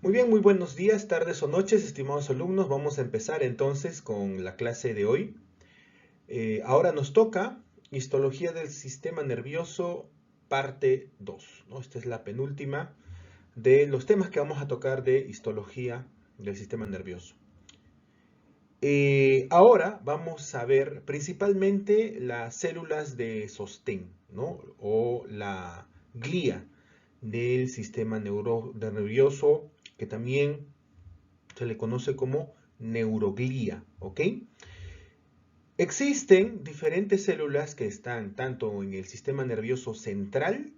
Muy bien, muy buenos días, tardes o noches, estimados alumnos. Vamos a empezar entonces con la clase de hoy. Ahora nos toca histología del sistema nervioso, parte 2, ¿no? Esta es la penúltima de los temas que vamos a tocar de histología del sistema nervioso. Ahora vamos a ver principalmente las células de sostén, ¿no? O la glía del sistema nervioso, que también se le conoce como neuroglía, ¿ok? Existen diferentes células que están tanto en el sistema nervioso central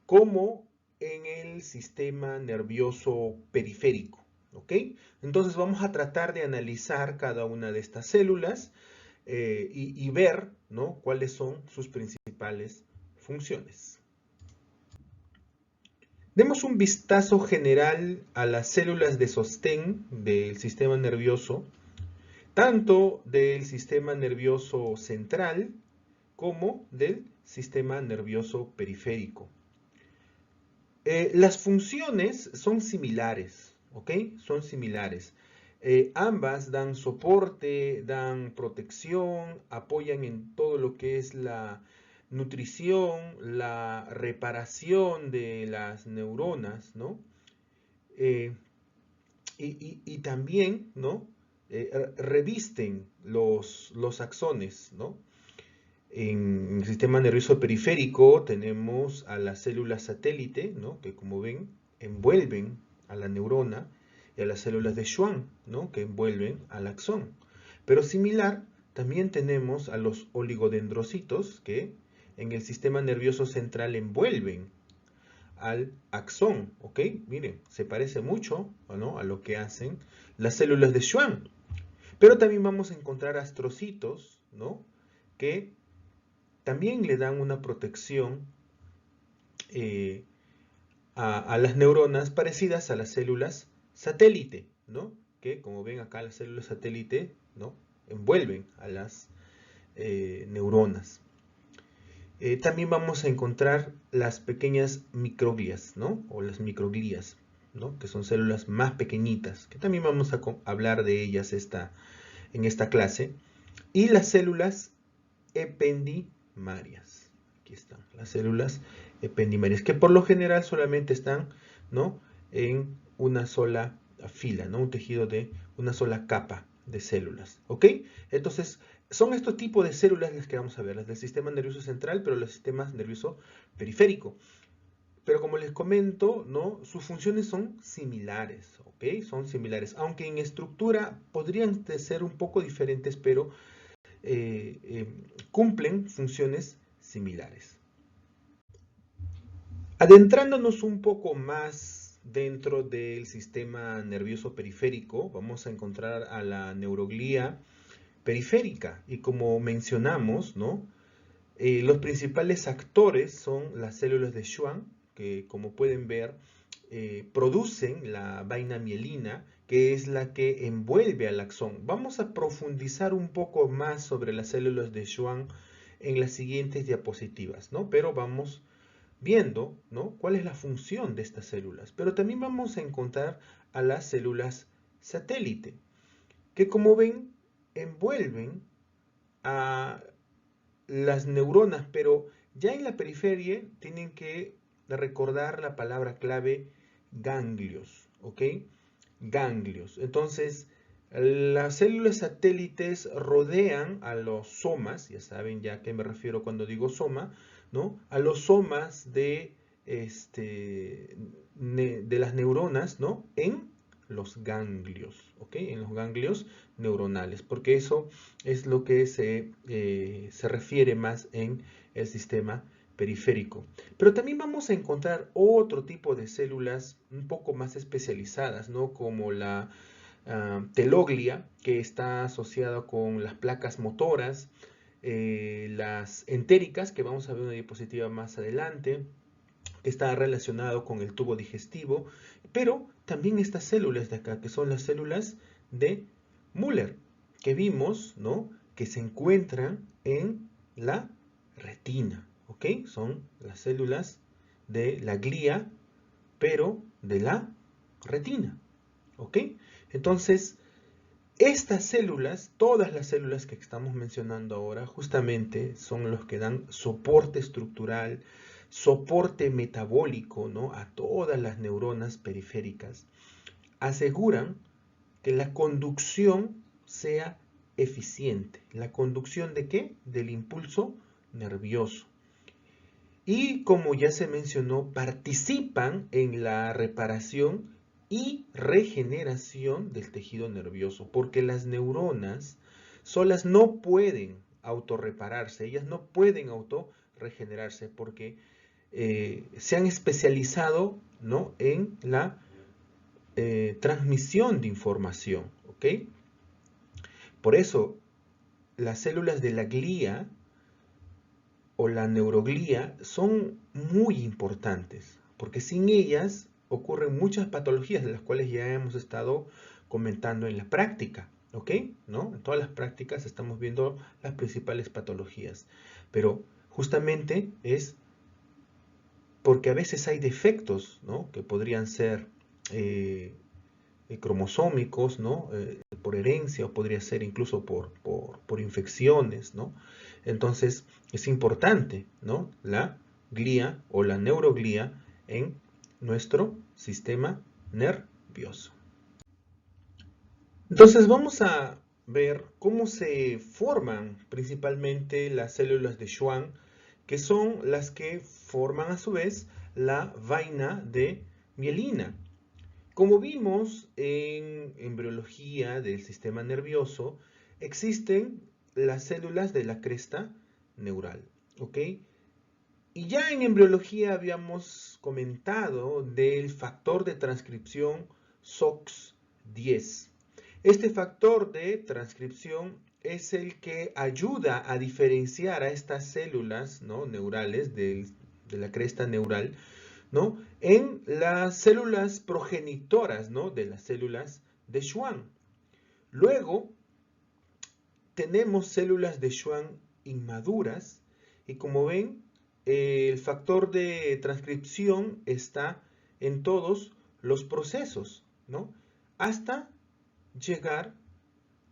como en el sistema nervioso periférico, ¿ok? Entonces vamos a tratar de analizar cada una de estas células y ver, ¿no?, cuáles son sus principales funciones. Demos un vistazo general a las células de sostén del sistema nervioso, tanto del sistema nervioso central como del sistema nervioso periférico. Las funciones son similares, ¿ok? Son similares. Ambas dan soporte, dan protección, apoyan en todo lo que es la nutrición, la reparación de las neuronas, ¿no? Eh, y también, ¿no?, revisten los axones, ¿no? En el sistema nervioso periférico tenemos a las células satélite, ¿no?, que como ven envuelven a la neurona, y a las células de Schwann, ¿no?, que envuelven al axón. Pero similar, también tenemos a los oligodendrocitos que en el sistema nervioso central envuelven al axón, ¿ok? Miren, se parece mucho, ¿no?, a lo que hacen las células de Schwann. Pero también vamos a encontrar astrocitos, ¿no?, que también le dan una protección eh, a las neuronas parecidas a las células satélite, ¿no?, que como ven acá las células satélite, ¿no?, envuelven a las neuronas. También vamos a encontrar las pequeñas microglias, ¿no?, o las microglías, ¿no?, que son células más pequeñitas, que también vamos a hablar de ellas en esta clase. Y las células ependimarias. Aquí están las células ependimarias, que por lo general solamente están, ¿no?, en una sola fila, ¿no?, un tejido de una sola capa de células, ¿ok? Entonces, son estos tipos de células las que vamos a ver, las del sistema nervioso central, pero los sistemas nervioso periférico. Pero como les comento, ¿no?, sus funciones son similares, ¿ok? Son similares, aunque en estructura podrían ser un poco diferentes, pero cumplen funciones similares. Adentrándonos un poco más dentro del sistema nervioso periférico, vamos a encontrar a la neuroglía periférica. Y como mencionamos, ¿no?, los principales actores son las células de Schwann, que como pueden ver, producen la vaina mielina, que es la que envuelve al axón. Vamos a profundizar un poco más sobre las células de Schwann en las siguientes diapositivas, ¿no? Pero vamos viendo, ¿no?, cuál es la función de estas células. Pero también vamos a encontrar a las células satélite, que como ven, envuelven a las neuronas, pero ya en la periferia tienen que recordar la palabra clave ganglios, ¿ok? Ganglios. Entonces, las células satélites rodean a los somas, ya saben ya a qué me refiero cuando digo soma, ¿no? A los somas de las neuronas, ¿no?, en los ganglios, ¿ok? En los ganglios neuronales, porque eso es lo que se refiere más en el sistema periférico. Pero también vamos a encontrar otro tipo de células un poco más especializadas, ¿no?, como la teloglia, que está asociada con las placas motoras, las entéricas, que vamos a ver una diapositiva más adelante, que está relacionado con el tubo digestivo, pero también estas células de acá, que son las células de Müller, que vimos, ¿no?, que se encuentran en la retina, ¿ok? Son las células de la glía, pero de la retina, ¿ok? Entonces, estas células, todas las células que estamos mencionando ahora, justamente son los que dan soporte estructural, soporte metabólico, ¿no?, a todas las neuronas periféricas. Aseguran que la conducción sea eficiente. ¿La conducción de qué? Del impulso nervioso. Y como ya se mencionó, participan en la reparación y regeneración del tejido nervioso, porque las neuronas solas no pueden autorrepararse, ellas no pueden autorregenerarse porque se han especializado, ¿no?, en la transmisión de información, ¿ok? Por eso, las células de la glía o la neuroglía son muy importantes, porque sin ellas ocurren muchas patologías de las cuales ya hemos estado comentando en la práctica, ¿ok? ¿No? En todas las prácticas estamos viendo las principales patologías, pero justamente es porque a veces hay defectos, ¿no?, que podrían ser cromosómicos, ¿no?, por herencia, o podría ser incluso por infecciones, ¿no? Entonces es importante, ¿no?, la glía o la neuroglía en nuestro sistema nervioso. Entonces vamos a ver cómo se forman principalmente las células de Schwann, que son las que forman a su vez la vaina de mielina. Como vimos en embriología del sistema nervioso, existen las células de la cresta neural, ¿ok? Y ya en embriología habíamos comentado del factor de transcripción SOX10. Este factor de transcripción es el que ayuda a diferenciar a estas células, ¿no?, neurales de la cresta neural, ¿no?, en las células progenitoras, ¿no?, de las células de Schwann. Luego tenemos células de Schwann inmaduras y, como ven, el factor de transcripción está en todos los procesos, ¿no?, hasta llegar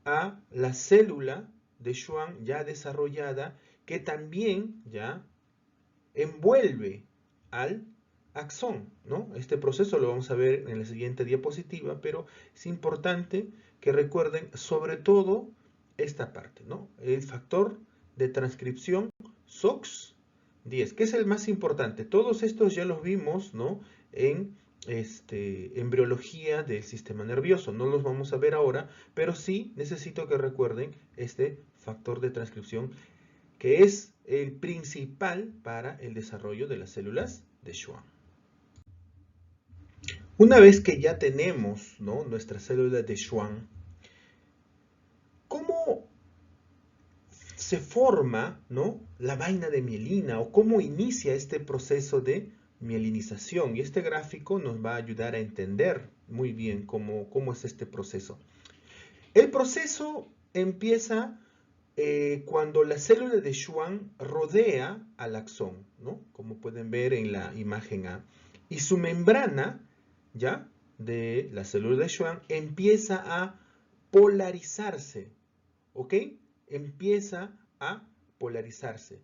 a la célula de Schwann ya desarrollada, que también ya envuelve al axón, ¿no? Este proceso lo vamos a ver en la siguiente diapositiva, pero es importante que recuerden sobre todo esta parte, ¿no?, el factor de transcripción SOX10, que es el más importante. Todos estos ya los vimos, ¿no?, en embriología del sistema nervioso. No los vamos a ver ahora, pero sí necesito que recuerden este factor de transcripción, que es el principal para el desarrollo de las células de Schwann. Una vez que ya tenemos, ¿no?, nuestras células de Schwann, ¿cómo se forma, ¿no?, la vaina de mielina, o cómo inicia este proceso de mielinización? Y este gráfico nos va a ayudar a entender muy bien cómo es este proceso. El proceso empieza cuando la célula de Schwann rodea al axón, ¿no?, como pueden ver en la imagen A, y su membrana, ¿ya?, de la célula de Schwann empieza a polarizarse, ¿ok? Empieza a polarizarse.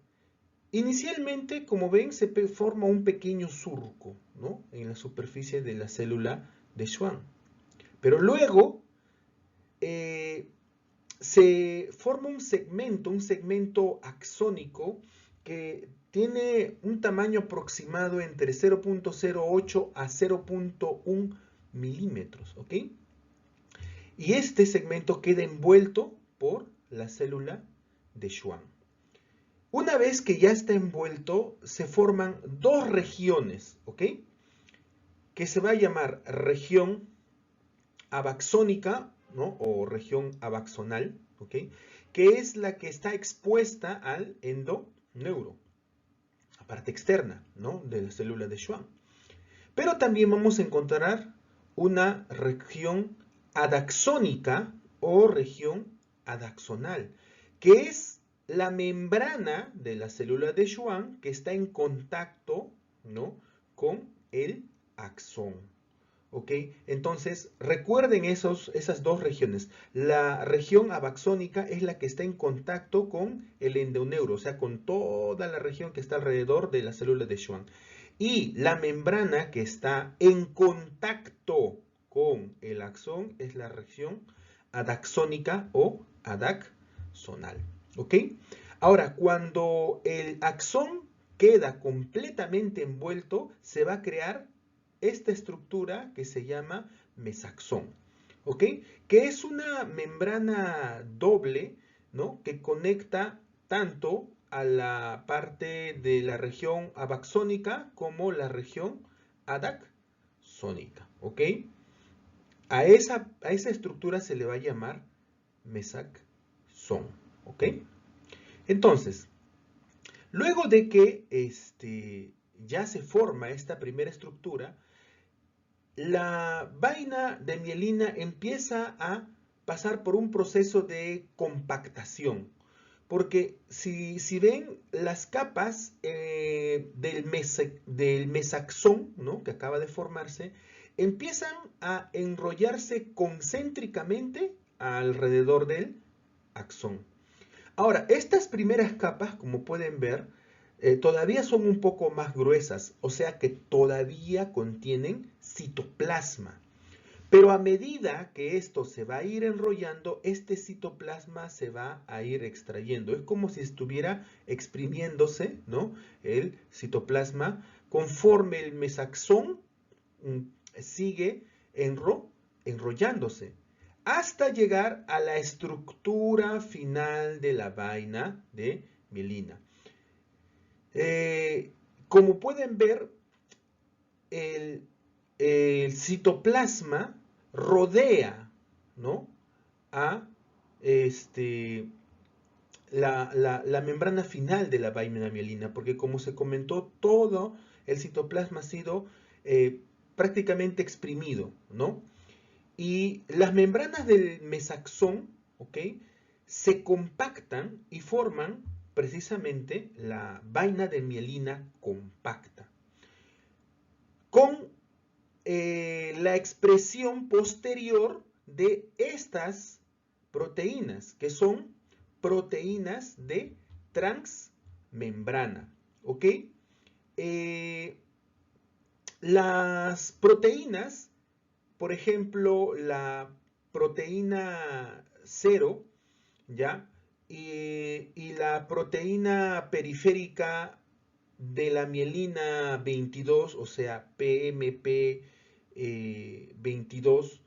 Inicialmente, como ven, se forma un pequeño surco, ¿no?, en la superficie de la célula de Schwann. Pero luego se forma un segmento axónico que tiene un tamaño aproximado entre 0.08 a 0.1 milímetros, ¿ok? Y este segmento queda envuelto por la célula de Schwann. Una vez que ya está envuelto, se forman dos regiones, ¿ok?, que se va a llamar región abaxónica, ¿no?, o región abaxonal, ¿ok?, que es la que está expuesta al endoneuro, la parte externa, ¿no?, de la célula de Schwann. Pero también vamos a encontrar una región adaxónica o región adaxonal, que es la membrana de la célula de Schwann que está en contacto, ¿no?, con el axón, ¿Ok? Entonces, recuerden esas dos regiones. La región abaxónica es la que está en contacto con el endoneuro, o sea, con toda la región que está alrededor de la célula de Schwann. Y la membrana que está en contacto con el axón es la región adaxónica o adaxonal. ¿Ok? Ahora, cuando el axón queda completamente envuelto, se va a crear esta estructura que se llama mesaxón, ¿ok? Que es una membrana doble, ¿no? Que conecta tanto a la parte de la región abaxónica como la región adaxónica, ¿ok? A esa estructura se le va a llamar mesaxón, ¿ok? Entonces, luego de que ya se forma esta primera estructura, la vaina de mielina empieza a pasar por un proceso de compactación. Porque si ven las capas del mesaxón, ¿no? Que acaba de formarse, empiezan a enrollarse concéntricamente alrededor del axón. Ahora, estas primeras capas, como pueden ver, todavía son un poco más gruesas, o sea que todavía contienen citoplasma. Pero a medida que esto se va a ir enrollando, este citoplasma se va a ir extrayendo. Es como si estuviera exprimiéndose, ¿no? El citoplasma conforme el mesaxón sigue enrollándose hasta llegar a la estructura final de la vaina de mielina. Como pueden ver, el, el citoplasma rodea, ¿no? a la membrana final de la vaina mielina, porque como se comentó, todo el citoplasma ha sido prácticamente exprimido, ¿no? Y las membranas del mesaxón, ¿ok? Se compactan y forman precisamente la vaina de mielina compacta. Con la expresión posterior de estas proteínas, que son proteínas de transmembrana, ¿ok? Las proteínas, por ejemplo, la proteína 0, ¿ya? Y la proteína periférica de la mielina 22, o sea, PMP 22,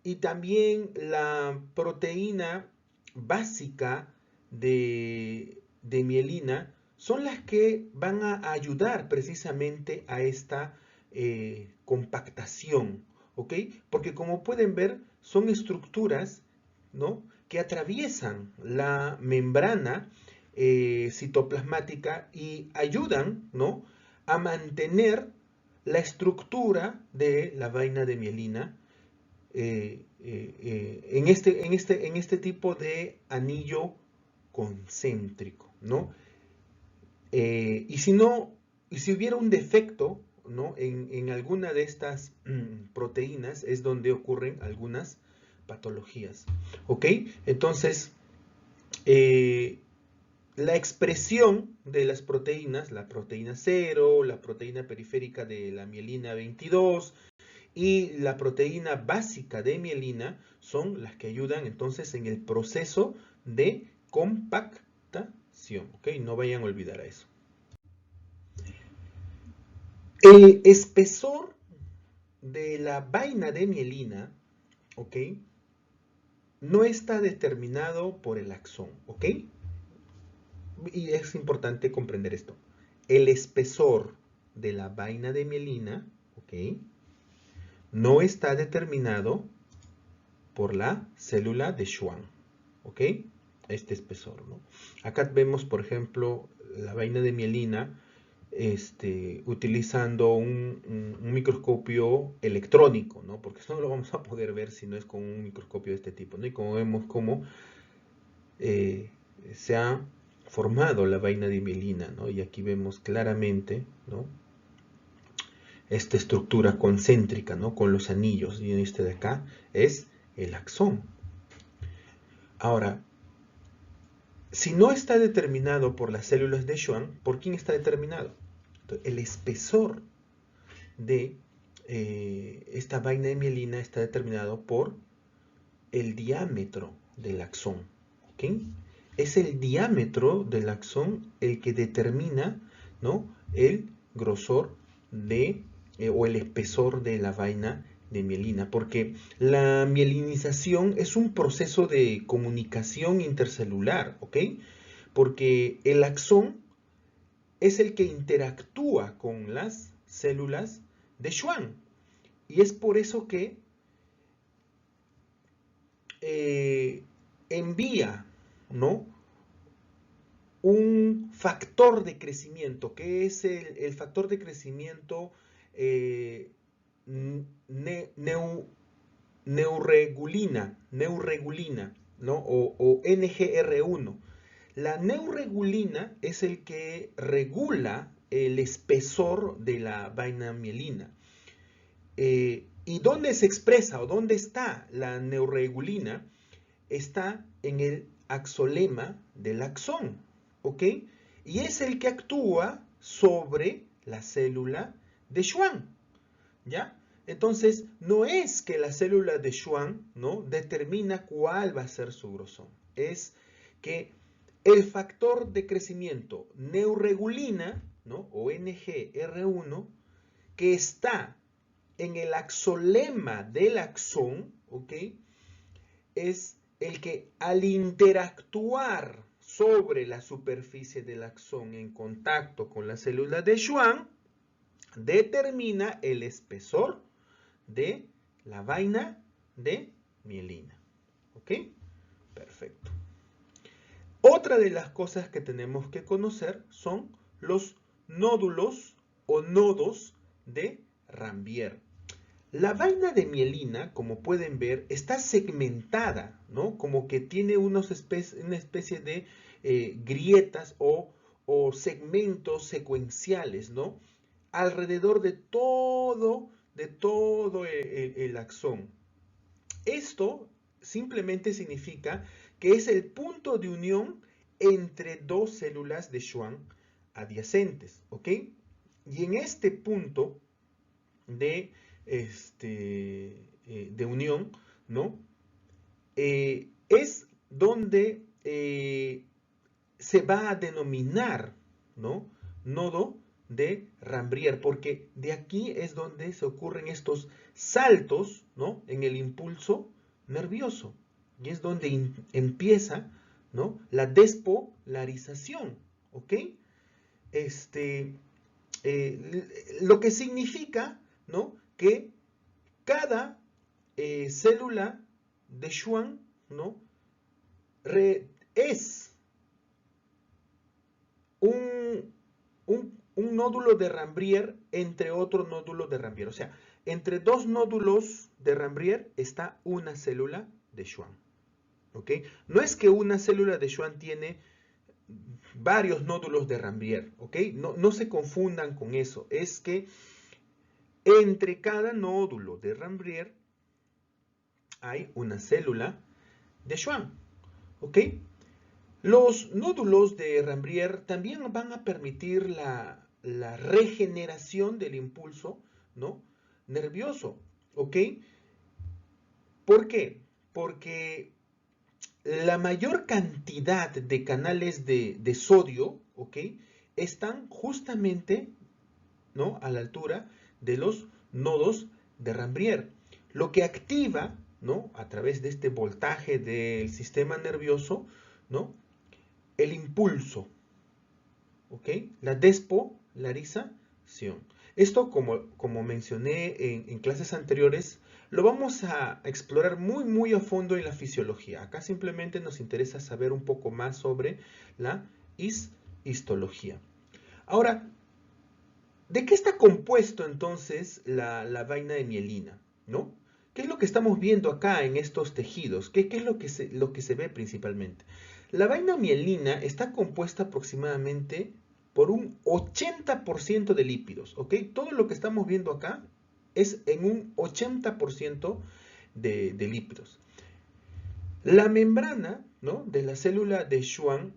y también la proteína básica de mielina, son las que van a ayudar precisamente a esta compactación, ¿ok? Porque como pueden ver, son estructuras, ¿no? Que atraviesan la membrana citoplasmática y ayudan, ¿no? A mantener la estructura de la vaina de mielina en este tipo de anillo concéntrico, ¿no? Y si no, y si hubiera un defecto, ¿no? En alguna de estas proteínas es donde ocurren algunas patologías, ¿ok? Entonces, la expresión de las proteínas, la proteína 0, la proteína periférica de la mielina 22 y la proteína básica de mielina son las que ayudan entonces en el proceso de compactación, ¿ok? No vayan a olvidar a eso. El espesor de la vaina de mielina, ¿ok? No está determinado por el axón, ¿ok? Y es importante comprender esto. El espesor de la vaina de mielina, ¿ok? No está determinado por la célula de Schwann, ¿ok? Este espesor, ¿no? Acá vemos, por ejemplo, la vaina de mielina utilizando un microscopio electrónico, ¿no? Porque eso no lo vamos a poder ver si no es con un microscopio de este tipo, ¿no? Y como vemos cómo se ha formado la vaina de mielina, ¿no? Y aquí vemos claramente, ¿no? esta estructura concéntrica, ¿no? Con los anillos. Y este de acá es el axón. Ahora, si no está determinado por las células de Schwann, ¿por quién está determinado? Entonces, el espesor de esta vaina de mielina está determinado por el diámetro del axón. ¿Okay? Es el diámetro del axón el que determina, ¿no?, el grosor de, o el espesor de la vaina de mielina, porque la mielinización es un proceso de comunicación intercelular, ¿ok? Porque el axón es el que interactúa con las células de Schwann. Y es por eso que envía, ¿no?, un factor de crecimiento, que es el factor de crecimiento neuregulina, ¿no? O NGR1. La neuregulina es el que regula el espesor de la vaina mielina. ¿Y dónde se expresa o dónde está la neuregulina? Está en el axolema del axón, ¿ok? Y es el que actúa sobre la célula de Schwann, ¿ya? Entonces, no es que la célula de Schwann, ¿no?, determina cuál va a ser su grosor. Es que el factor de crecimiento neuregulina, ¿no?, o NGR1, que está en el axolema del axón, ¿ok?, es el que al interactuar sobre la superficie del axón en contacto con la célula de Schwann, determina el espesor de la vaina de mielina. ¿Ok? Perfecto. Otra de las cosas que tenemos que conocer son los nódulos o nodos de Rambier. La vaina de mielina, como pueden ver, está segmentada, ¿no? Como que tiene una especie de grietas o segmentos secuenciales, ¿no?, alrededor de todo el axón. Esto simplemente significa que es el punto de unión entre dos células de Schwann adyacentes, ¿ok? Y en este punto de unión, ¿no?, es donde se va a denominar, ¿no?, nodo de Rambier, porque de aquí es donde se ocurren estos saltos, ¿no?, en el impulso nervioso, y es donde empieza, ¿no?, la despolarización, ¿ok? Lo que significa, ¿no?, que cada célula de Schwann, ¿no?, es un nódulo de Rambier entre otro nódulo de Rambier. O sea, entre dos nódulos de Rambier está una célula de Schwann. ¿Ok? No es que una célula de Schwann tiene varios nódulos de Rambier. ¿Ok? No se confundan con eso. Es que entre cada nódulo de Rambier hay una célula de Schwann. ¿Ok? Los nódulos de Rambier también van a permitir la regeneración del impulso, ¿no?, nervioso. ¿Ok? ¿Por qué? Porque la mayor cantidad de canales de sodio, ¿ok?, están justamente, ¿no?, a la altura de los nodos de Rambier, lo que activa, ¿no?, a través de este voltaje del sistema nervioso, ¿no?, el impulso, ¿ok?, la despolarización. Esto, como mencioné en clases anteriores, lo vamos a explorar muy a fondo en la fisiología. Acá simplemente nos interesa saber un poco más sobre la histología. Ahora, ¿de qué está compuesto entonces la vaina de mielina? ¿No? ¿Qué es lo que estamos viendo acá en estos tejidos? ¿Qué es lo que se ve principalmente? La vaina mielina está compuesta aproximadamente por un 80% de lípidos, ¿ok? Todo lo que estamos viendo acá es en un 80% de lípidos. La membrana, ¿no?, de la célula de Schwann,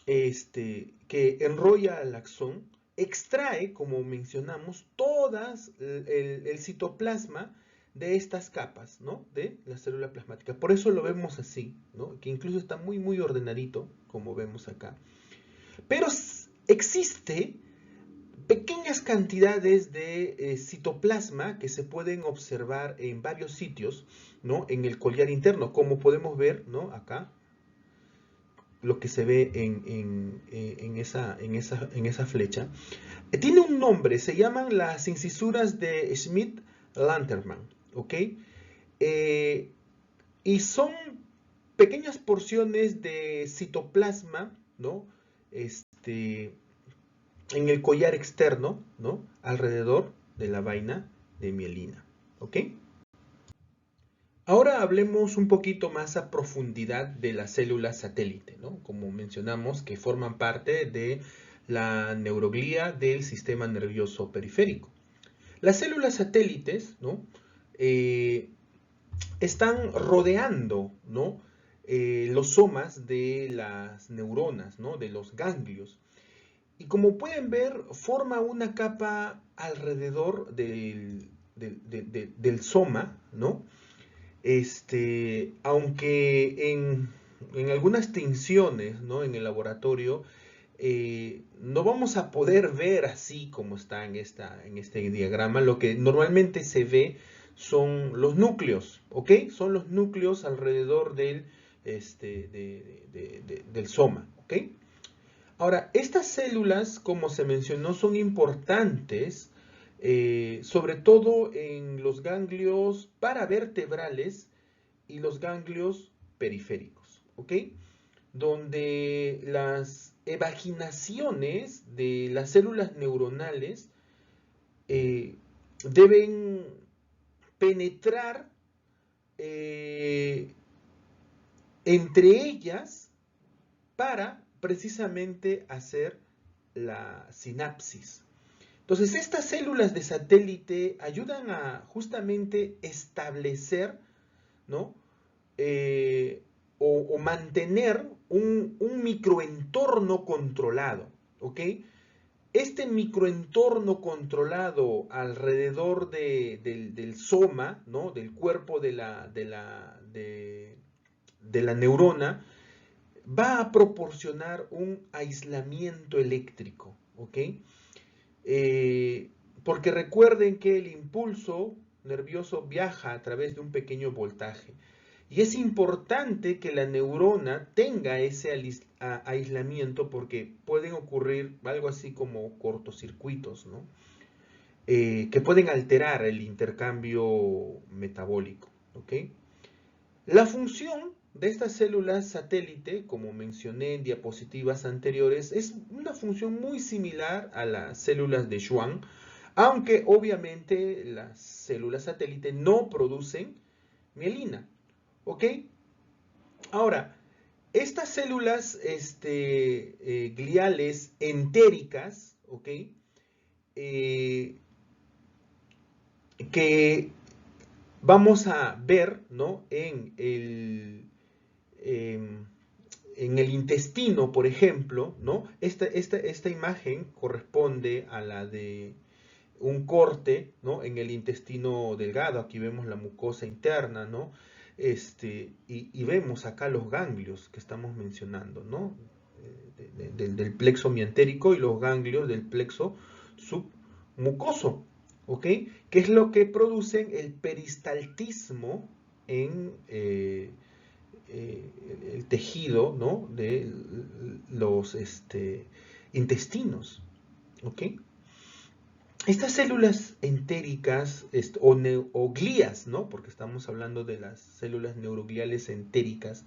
que enrolla al axón, extrae, como mencionamos, todas el citoplasma de estas capas, ¿no?, de la célula plasmática. Por eso lo vemos así, ¿no?, que incluso está muy, muy ordenadito, como vemos acá. Pero existe pequeñas cantidades de citoplasma que se pueden observar en varios sitios, ¿no?, en el collar interno, como podemos ver, ¿no?, acá, lo que se ve en esa flecha. Tiene un nombre, se llaman las incisuras de Schmidt-Lantermann, ¿ok? Y son pequeñas porciones de citoplasma, ¿no?, en el collar externo, ¿no?, alrededor de la vaina de mielina, ¿ok? Ahora hablemos un poquito más a profundidad de las células satélite, ¿no?, como mencionamos, que forman parte de la neuroglía del sistema nervioso periférico. Las células satélites, ¿no?, están rodeando, ¿no?, los somas de las neuronas, ¿no?, de los ganglios. Y como pueden ver, forma una capa alrededor del soma, ¿no? Aunque en algunas tinciones, ¿no?, en el laboratorio, no vamos a poder ver así como está en este diagrama. Lo que normalmente se ve son los núcleos, ¿ok? Son los núcleos alrededor del soma, ¿ok? Ahora, estas células, como se mencionó, son importantes, sobre todo en los ganglios paravertebrales y los ganglios periféricos, ¿ok? Donde las evaginaciones de las células neuronales deben penetrar entre ellas para precisamente hacer la sinapsis. Entonces, estas células de satélite ayudan a justamente establecer, ¿no?, o mantener un microentorno controlado, ¿ok? Este microentorno controlado alrededor del soma, ¿no?, del cuerpo de la neurona, va a proporcionar un aislamiento eléctrico, ¿ok? Porque recuerden que el impulso nervioso viaja a través de un pequeño voltaje. Y es importante que la neurona tenga ese aislamiento porque pueden ocurrir algo así como cortocircuitos, ¿no?, que pueden alterar el intercambio metabólico, ¿ok? La función de estas células satélite, como mencioné en diapositivas anteriores, es una función muy similar a las células de Schwann, aunque obviamente las células satélite no producen mielina, ¿ok? Ahora, estas células gliales entéricas, ¿ok?, que vamos a ver, ¿no?, en el intestino, por ejemplo, ¿no? Esta imagen corresponde a la de un corte, ¿no?, en el intestino delgado. Aquí vemos la mucosa interna, ¿no? Y vemos acá los ganglios que estamos mencionando, ¿no?, del plexo miantérico y los ganglios del plexo submucoso, ¿ok? Que es lo que producen el peristaltismo en el tejido, ¿no?, de los intestinos, ¿ok? Estas células entéricas o glías, ¿no?, porque estamos hablando de las células neurogliales entéricas,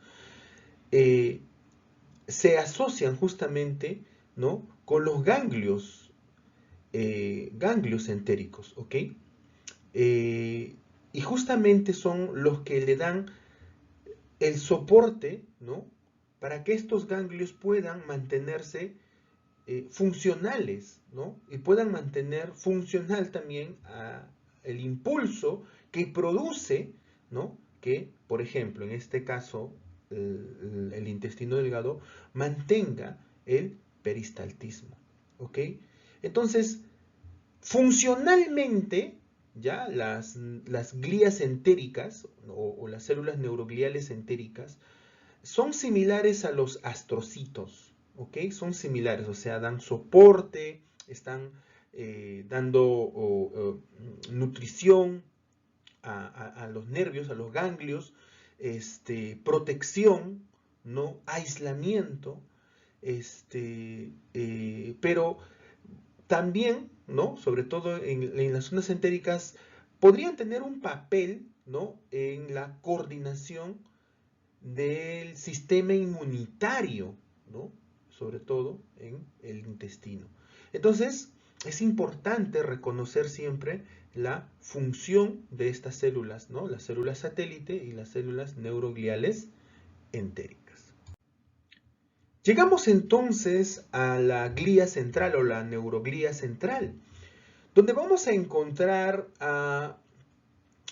se asocian justamente, ¿no?, con los ganglios entéricos, ¿ok? Y justamente son los que le dan el soporte, ¿no?, para que estos ganglios puedan mantenerse funcionales, ¿no? Y puedan mantener funcional también el impulso que produce, ¿no? Que, por ejemplo, en este caso, el intestino delgado mantenga el peristaltismo, ¿ok? Entonces, funcionalmente, ya las glías entéricas o las células neurogliales entéricas son similares a los astrocitos, ¿ok? Son similares, o sea, dan soporte, están dando nutrición a los nervios, a los ganglios, protección, ¿no? Aislamiento, pero también, ¿no? Sobre todo en las zonas entéricas, podrían tener un papel, ¿no? En la coordinación del sistema inmunitario, ¿no? Sobre todo en el intestino. Entonces, es importante reconocer siempre la función de estas células, ¿no? Las células satélite y las células neurogliales entéricas. Llegamos entonces a la glía central o la neuroglía central, donde vamos a encontrar a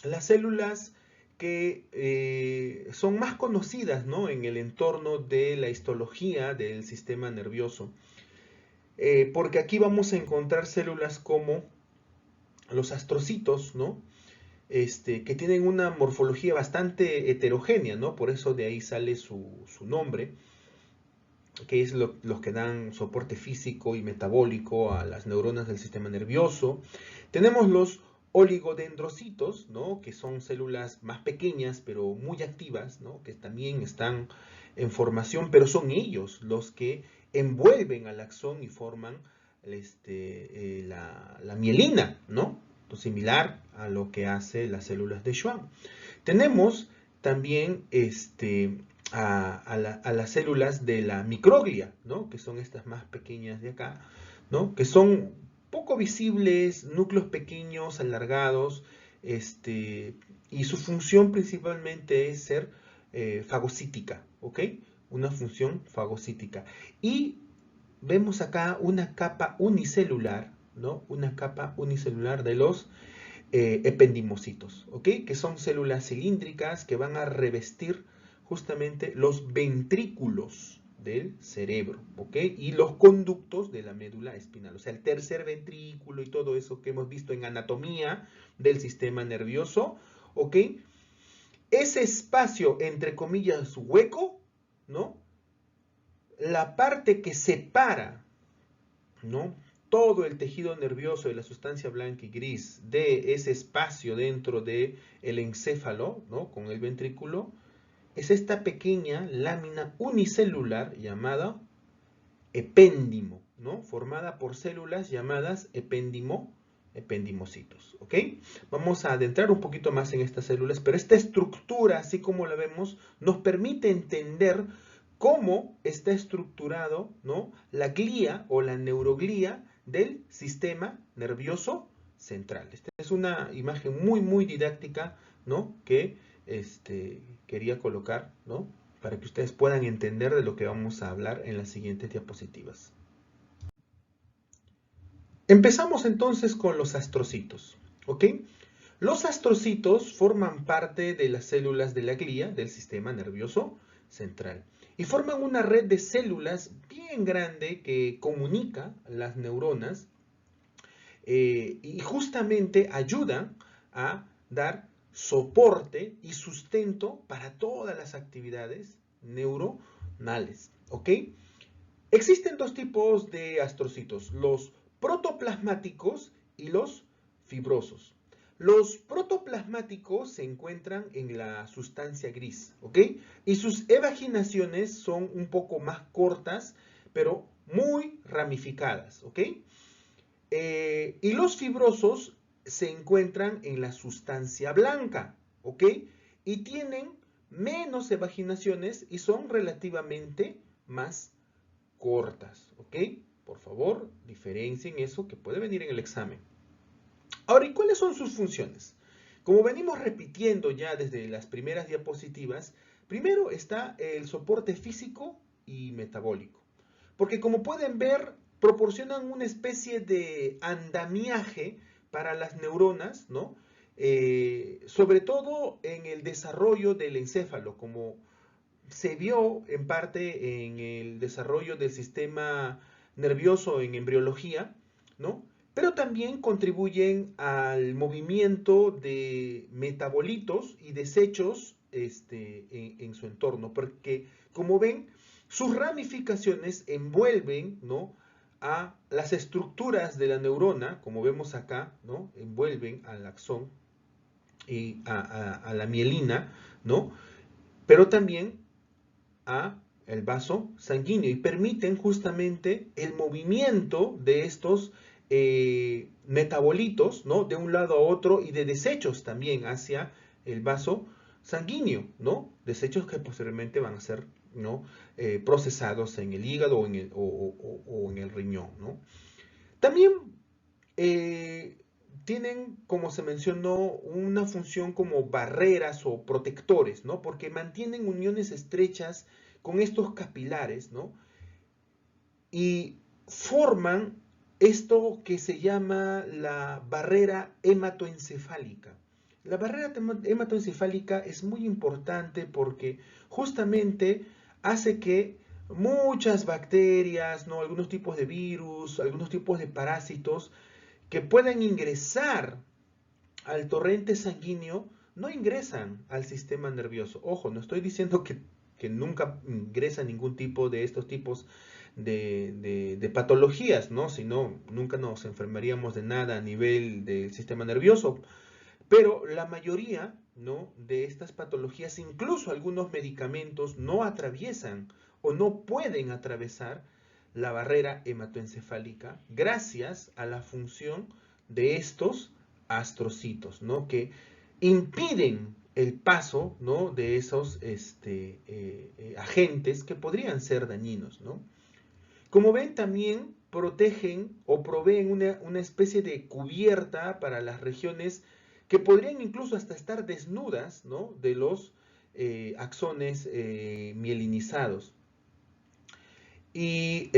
las células que son más conocidas, ¿no? En el entorno de la histología del sistema nervioso. Porque aquí vamos a encontrar células como los astrocitos, ¿no? Que tienen una morfología bastante heterogénea, ¿no? Por eso de ahí sale su nombre, que es los que dan soporte físico y metabólico a las neuronas del sistema nervioso. Tenemos los oligodendrocitos, ¿no? Que son células más pequeñas pero muy activas, ¿no? Que también están en formación, pero son ellos los que envuelven al axón y forman la mielina, ¿no? Similar a lo que hace las células de Schwann. Tenemos también a las células de la microglia, ¿no? Que son estas más pequeñas de acá, ¿no? Que son poco visibles, núcleos pequeños, alargados, y su función principalmente es ser fagocítica, ¿ok? Una función fagocítica. Y vemos acá una capa unicelular, ¿no? Una capa unicelular de los ependimocitos, ¿ok? Que son células cilíndricas que van a revestir justamente los ventrículos del cerebro, ¿ok? Y los conductos de la médula espinal, o sea, el tercer ventrículo y todo eso que hemos visto en anatomía del sistema nervioso, ¿ok? Ese espacio, entre comillas, hueco, ¿no? La parte que separa, ¿no? Todo el tejido nervioso de la sustancia blanca y gris de ese espacio dentro del encéfalo, ¿no? Con el ventrículo, es esta pequeña lámina unicelular llamada epéndimo, ¿no? Formada por células llamadas ependimocitos, ¿ok? Vamos a adentrar un poquito más en estas células, pero esta estructura, así como la vemos, nos permite entender cómo está estructurado, ¿no? La glía o la neuroglía del sistema nervioso central. Esta es una imagen muy didáctica, ¿no? Que quería colocar, ¿no? Para que ustedes puedan entender de lo que vamos a hablar en las siguientes diapositivas. Empezamos entonces con los astrocitos, ¿ok? Los astrocitos forman parte de las células de la glía del sistema nervioso central y forman una red de células bien grande que comunica las neuronas y justamente ayudan a dar soporte y sustento para todas las actividades neuronales, ¿ok? Existen dos tipos de astrocitos, los protoplasmáticos y los fibrosos. Los protoplasmáticos se encuentran en la sustancia gris, ¿ok? Y sus evaginaciones son un poco más cortas, pero muy ramificadas, ¿ok? Y los fibrosos se encuentran en la sustancia blanca, ¿ok? Y tienen menos evaginaciones y son relativamente más cortas, ¿ok? Por favor, diferencien eso que puede venir en el examen. Ahora, ¿y cuáles son sus funciones? Como venimos repitiendo ya desde las primeras diapositivas, primero está el soporte físico y metabólico. Porque como pueden ver, proporcionan una especie de andamiaje para las neuronas, ¿no? Sobre todo en el desarrollo del encéfalo, como se vio en parte en el desarrollo del sistema nervioso en embriología, ¿no? Pero también contribuyen al movimiento de metabolitos y desechos en su entorno, porque como ven, sus ramificaciones envuelven, ¿no?, a las estructuras de la neurona, como vemos acá, ¿no?, envuelven al axón y a la mielina, ¿no?, pero también a el vaso sanguíneo y permiten justamente el movimiento de estos metabolitos, ¿no?, de un lado a otro, y de desechos también hacia el vaso sanguíneo, ¿no? Desechos que posteriormente van a ser, ¿no?, procesados en el hígado o en el riñón, ¿no? También tienen, como se mencionó, una función como barreras o protectores, ¿no? Porque mantienen uniones estrechas con estos capilares, ¿no? Y forman esto que se llama la barrera hematoencefálica. La barrera hematoencefálica es muy importante porque justamente hace que muchas bacterias, ¿no?, algunos tipos de virus, algunos tipos de parásitos que puedan ingresar al torrente sanguíneo, no ingresan al sistema nervioso. Ojo, no estoy diciendo que nunca ingresa ningún tipo de estos tipos de patologías, ¿no? Si no, nunca nos enfermaríamos de nada a nivel del sistema nervioso. Pero la mayoría, ¿no?, de estas patologías, incluso algunos medicamentos, no atraviesan o no pueden atravesar la barrera hematoencefálica gracias a la función de estos astrocitos, ¿no?, que impiden el paso, ¿no?, de esos agentes que podrían ser dañinos, ¿no? Como ven, también protegen o proveen una especie de cubierta para las regiones que podrían incluso hasta estar desnudas, ¿no?, de los axones mielinizados. Y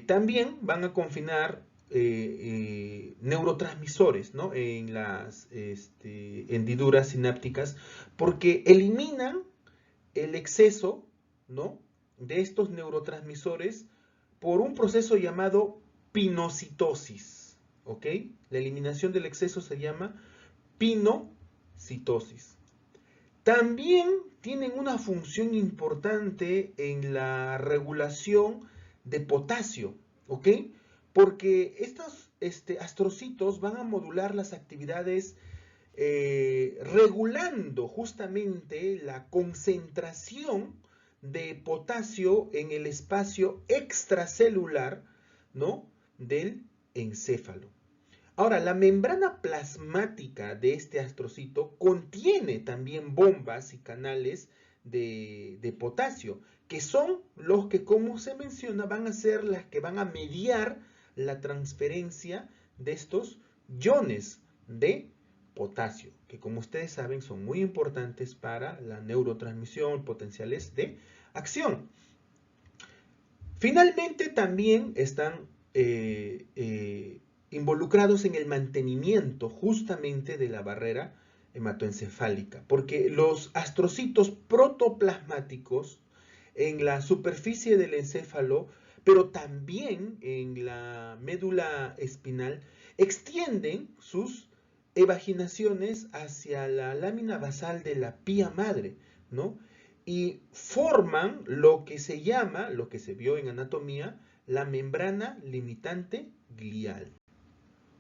también van a confinar neurotransmisores, ¿no?, en las hendiduras sinápticas, porque eliminan el exceso, ¿no?, de estos neurotransmisores por un proceso llamado pinocitosis, ¿ok? La eliminación del exceso se llama pinocitosis. También tienen una función importante en la regulación de potasio, ¿ok? Porque estos astrocitos van a modular las actividades regulando justamente la concentración de potasio en el espacio extracelular, ¿no?, del encéfalo. Ahora, la membrana plasmática de este astrocito contiene también bombas y canales de potasio, que son los que, como se menciona, van a ser las que van a mediar la transferencia de estos iones de potasio, que como ustedes saben son muy importantes para la neurotransmisión, potenciales de acción. Finalmente también están involucrados en el mantenimiento justamente de la barrera hematoencefálica, porque los astrocitos protoplasmáticos en la superficie del encéfalo, pero también en la médula espinal, extienden sus evaginaciones hacia la lámina basal de la pía madre, ¿no?, y forman lo que se llama, lo que se vio en anatomía, la membrana limitante glial.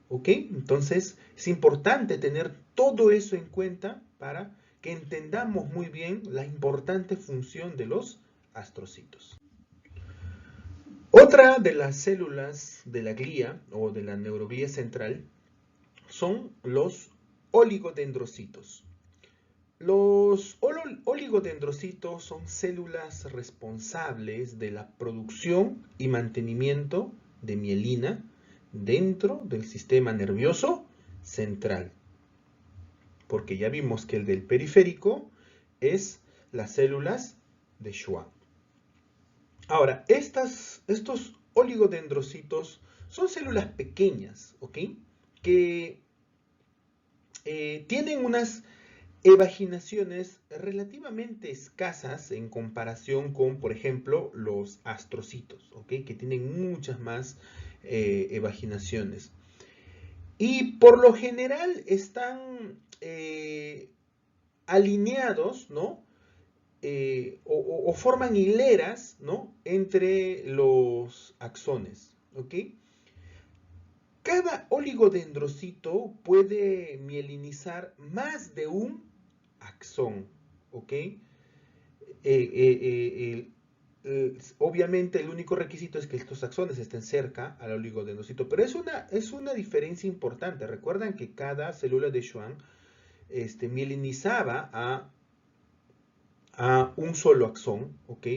¿Ok? Entonces es importante tener todo eso en cuenta para que entendamos muy bien la importante función de los astrocitos. Otra de las células de la glía o de la neuroglía central son los oligodendrocitos. Los oligodendrocitos son células responsables de la producción y mantenimiento de mielina dentro del sistema nervioso central. Porque ya vimos que el del periférico es las células de Schwann. Ahora, estos oligodendrocitos son células pequeñas, ¿ok? Que tienen unas evaginaciones relativamente escasas en comparación con, por ejemplo, los astrocitos, ¿ok? Que tienen muchas más evaginaciones. Y por lo general están alineados, ¿no? O forman hileras, ¿no? Entre los axones, ¿ok? Cada oligodendrocito puede mielinizar más de un axón, ¿ok? Obviamente el único requisito es que estos axones estén cerca al oligodendrocito, pero es una diferencia importante. Recuerdan que cada célula de Schwann mielinizaba a un solo axón, ¿ok?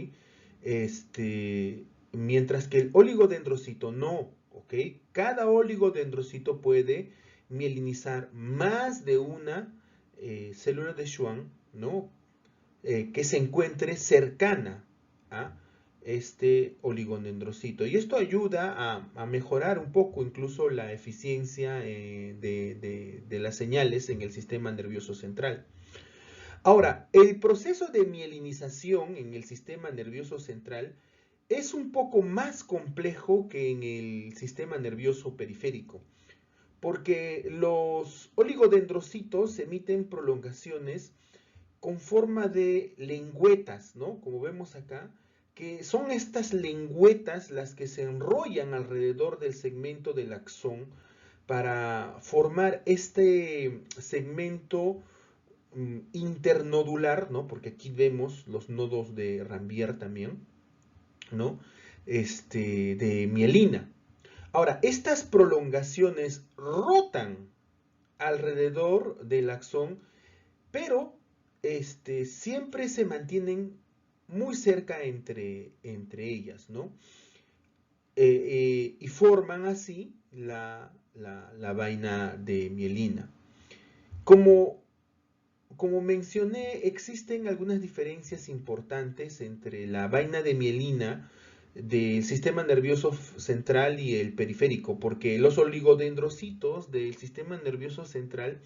Mientras que el oligodendrocito no, ¿ok? Cada oligodendrocito puede mielinizar más de una célula de Schwann, ¿no? Que se encuentre cercana a este oligodendrocito. Y esto ayuda a mejorar un poco incluso la eficiencia de las señales en el sistema nervioso central. Ahora, el proceso de mielinización en el sistema nervioso central es un poco más complejo que en el sistema nervioso periférico, porque los oligodendrocitos emiten prolongaciones con forma de lengüetas, ¿no? Como vemos acá, que son estas lengüetas las que se enrollan alrededor del segmento del axón para formar este segmento internodular, ¿no? Porque aquí vemos los nodos de Ranvier también, ¿no? De mielina. Ahora, estas prolongaciones rotan alrededor del axón, pero siempre se mantienen muy cerca entre ellas, ¿no? Y forman así la vaina de mielina. Como mencioné, existen algunas diferencias importantes entre la vaina de mielina del sistema nervioso central y el periférico, porque los oligodendrocitos del sistema nervioso central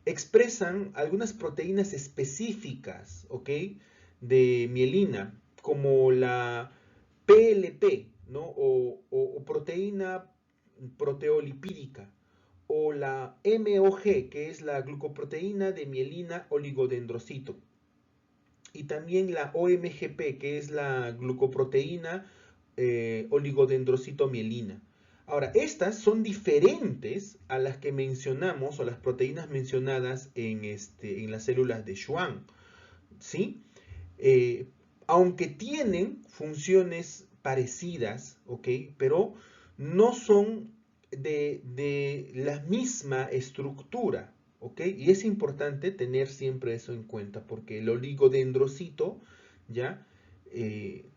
expresan algunas proteínas específicas, ¿ok? De mielina, como la PLP, ¿no? O proteína proteolipídica, o la MOG, que es la glucoproteína de mielina oligodendrocito, y también la OMGP, que es la glucoproteína oligodendrocito mielina. Ahora, estas son diferentes a las que mencionamos, o las proteínas mencionadas en las células de Schwann, ¿sí? Aunque tienen funciones parecidas, ¿ok? Pero no son de la misma estructura, ¿ok? Y es importante tener siempre eso en cuenta, porque el oligodendrocito, ¿ya?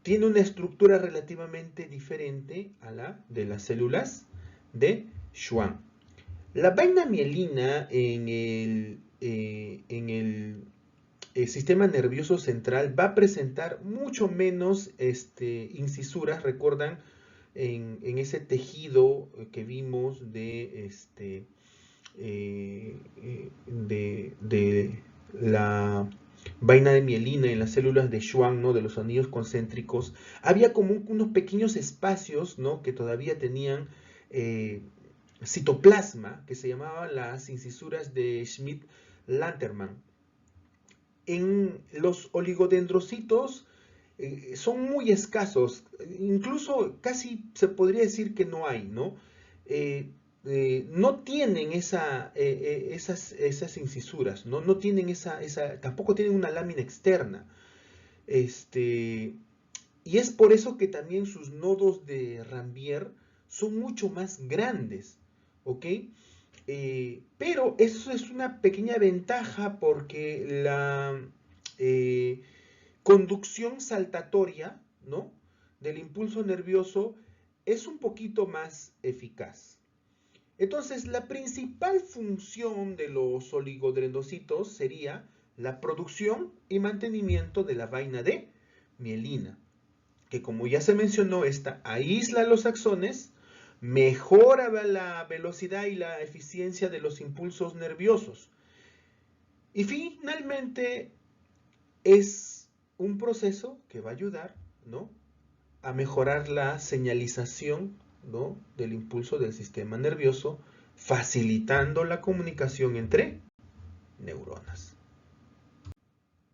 Tiene una estructura relativamente diferente a la de las células de Schwann. La vaina mielina el sistema nervioso central va a presentar mucho menos incisuras, recuerdan, en ese tejido que vimos de la vaina de mielina en las células de Schwann, ¿no? De los anillos concéntricos, había como unos pequeños espacios, ¿no? Que todavía tenían citoplasma, que se llamaban las incisuras de Schmidt-Lantermann. En los oligodendrocitos son muy escasos, incluso casi se podría decir que no hay, ¿no? No tienen esas incisuras, ¿no? No tienen tampoco tienen una lámina externa. Y es por eso que también sus nodos de Ranvier son mucho más grandes, ¿ok? Pero eso es una pequeña ventaja porque la conducción saltatoria, ¿no? Del impulso nervioso es un poquito más eficaz. Entonces, la principal función de los oligodendrocitos sería la producción y mantenimiento de la vaina de mielina. que como ya se mencionó, esta aísla los axones, mejora la velocidad y la eficiencia de los impulsos nerviosos. Y finalmente es un proceso que va a ayudar, ¿no?, a mejorar la señalización, ¿no?, del impulso del sistema nervioso, facilitando la comunicación entre neuronas.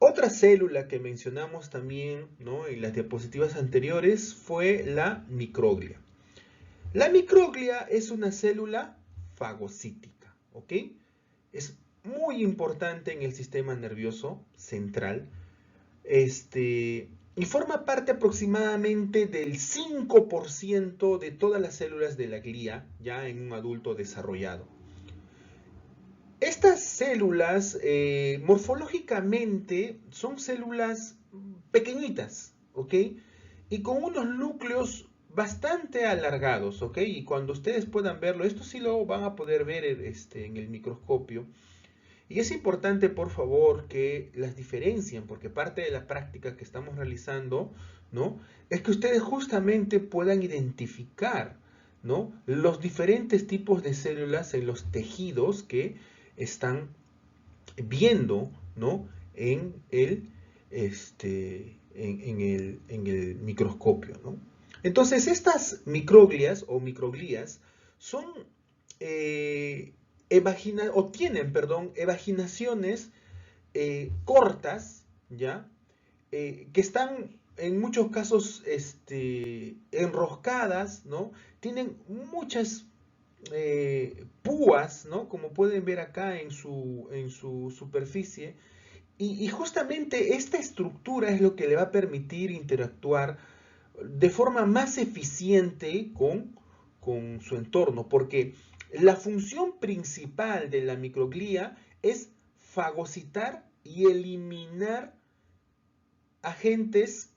Otra célula que mencionamos también, ¿no?, en las diapositivas anteriores fue la microglia. La microglia es una célula fagocítica, ¿ok? Es muy importante en el sistema nervioso central, y forma parte aproximadamente del 5% de todas las células de la glía, ya en un adulto desarrollado. Estas células morfológicamente son células pequeñitas, ¿ok? Y con unos núcleos bastante alargados, ¿ok? Y cuando ustedes puedan verlo, esto sí lo van a poder ver en el microscopio. Y es importante, por favor, que las diferencien, porque parte de la práctica que estamos realizando, ¿no?, es que ustedes justamente puedan identificar, ¿no?, los diferentes tipos de células en los tejidos que están viendo, ¿no?, en el microscopio, ¿no? Entonces, estas microglias o microglías son tienen evaginaciones cortas, ¿ya? Que están en muchos casos enroscadas, ¿no? Tienen muchas púas, ¿no?, como pueden ver acá en su superficie, y justamente esta estructura es lo que le va a permitir interactuar de forma más eficiente con su entorno, porque la función principal de la microglía es fagocitar y eliminar agentes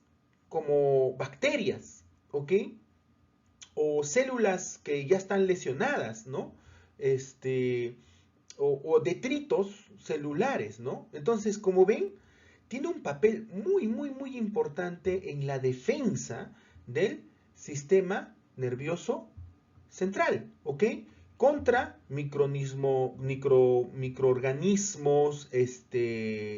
como bacterias, ¿ok?, o células que ya están lesionadas, ¿no?, o detritos celulares, ¿no? Entonces, como ven, tiene un papel muy, muy, muy importante en la defensa del sistema nervioso central, ¿ok?, contra microorganismos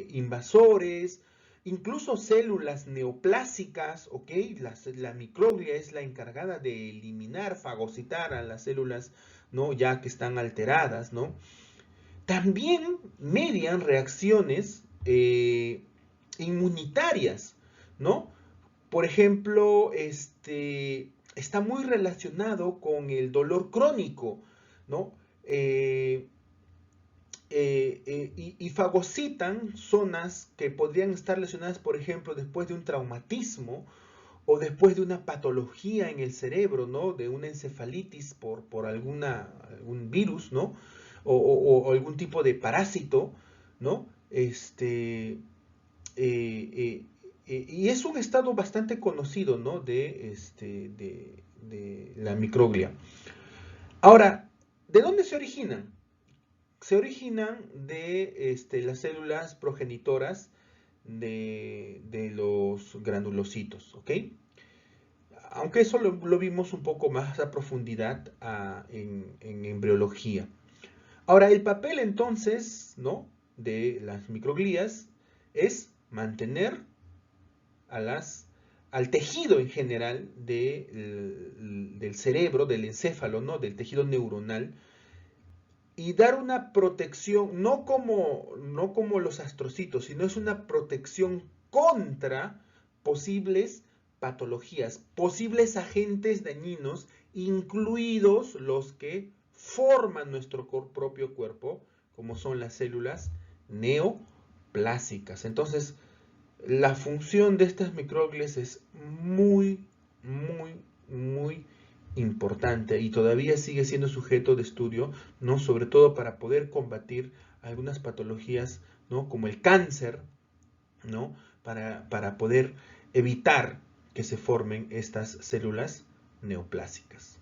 invasores, incluso células neoplásicas, ¿ok? La microglia es la encargada de eliminar, fagocitar a las células, ¿no?, ya que están alteradas, ¿no? También median reacciones inmunitarias, ¿no? Por ejemplo, está muy relacionado con el dolor crónico, ¿no? Y fagocitan zonas que podrían estar lesionadas, por ejemplo, después de un traumatismo o después de una patología en el cerebro, ¿no?, de una encefalitis por algún virus, ¿no?, o algún tipo de parásito, ¿no? Y es un estado bastante conocido, ¿no?, de la microglia. Ahora, ¿de dónde se originan? Se originan de las células progenitoras de los granulocitos, ¿ok? Aunque eso lo vimos un poco más a profundidad en embriología. Ahora, el papel entonces, ¿no?, de las microglías es mantener al tejido en general del cerebro, del encéfalo, ¿no?, del tejido neuronal, y dar una protección, no como los astrocitos, sino es una protección contra posibles patologías, posibles agentes dañinos, incluidos los que forman nuestro propio cuerpo, como son las células neoplásicas. Entonces, la función de estas microglias es muy, muy, muy importante y todavía sigue siendo sujeto de estudio, ¿no?, sobre todo para poder combatir algunas patologías, ¿no?, como el cáncer, ¿no?, para poder evitar que se formen estas células neoplásicas.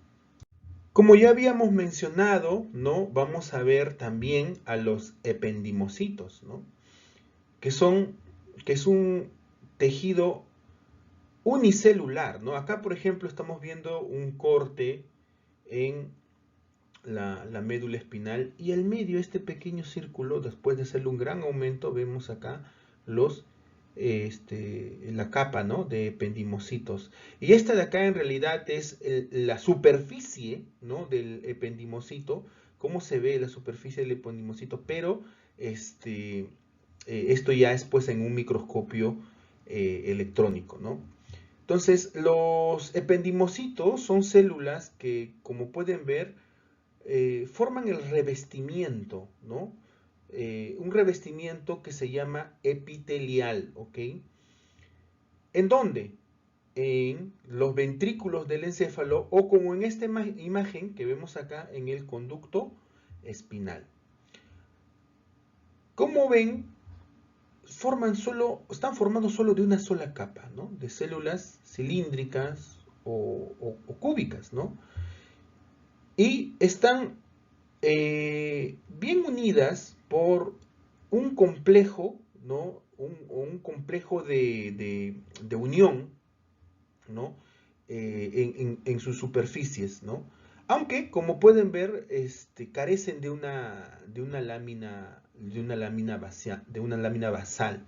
Como ya habíamos mencionado, ¿no?, vamos a ver también a los ependimocitos, ¿no?, que es un tejido unicelular, ¿no? Acá, por ejemplo, estamos viendo un corte en la médula espinal y al medio este pequeño círculo, después de hacerle un gran aumento, vemos acá los, la capa, ¿no?, de ependimocitos. Y esta de acá en realidad es la superficie, ¿no?, del ependimocito, cómo se ve la superficie del ependimocito, pero esto ya es pues en un microscopio electrónico, ¿no? Entonces, los ependimocitos son células que, como pueden ver, forman el revestimiento, ¿no? Un revestimiento que se llama epitelial, ¿ok? ¿En dónde? En los ventrículos del encéfalo o como en esta imagen que vemos acá en el conducto espinal. Como ven, están formados solo de una sola capa, ¿no?, de células cilíndricas o cúbicas, ¿no? Y están bien unidas por un complejo, ¿no?, un complejo de unión, ¿no?, en sus superficies, ¿no? Aunque, como pueden ver, carecen de una lámina basal.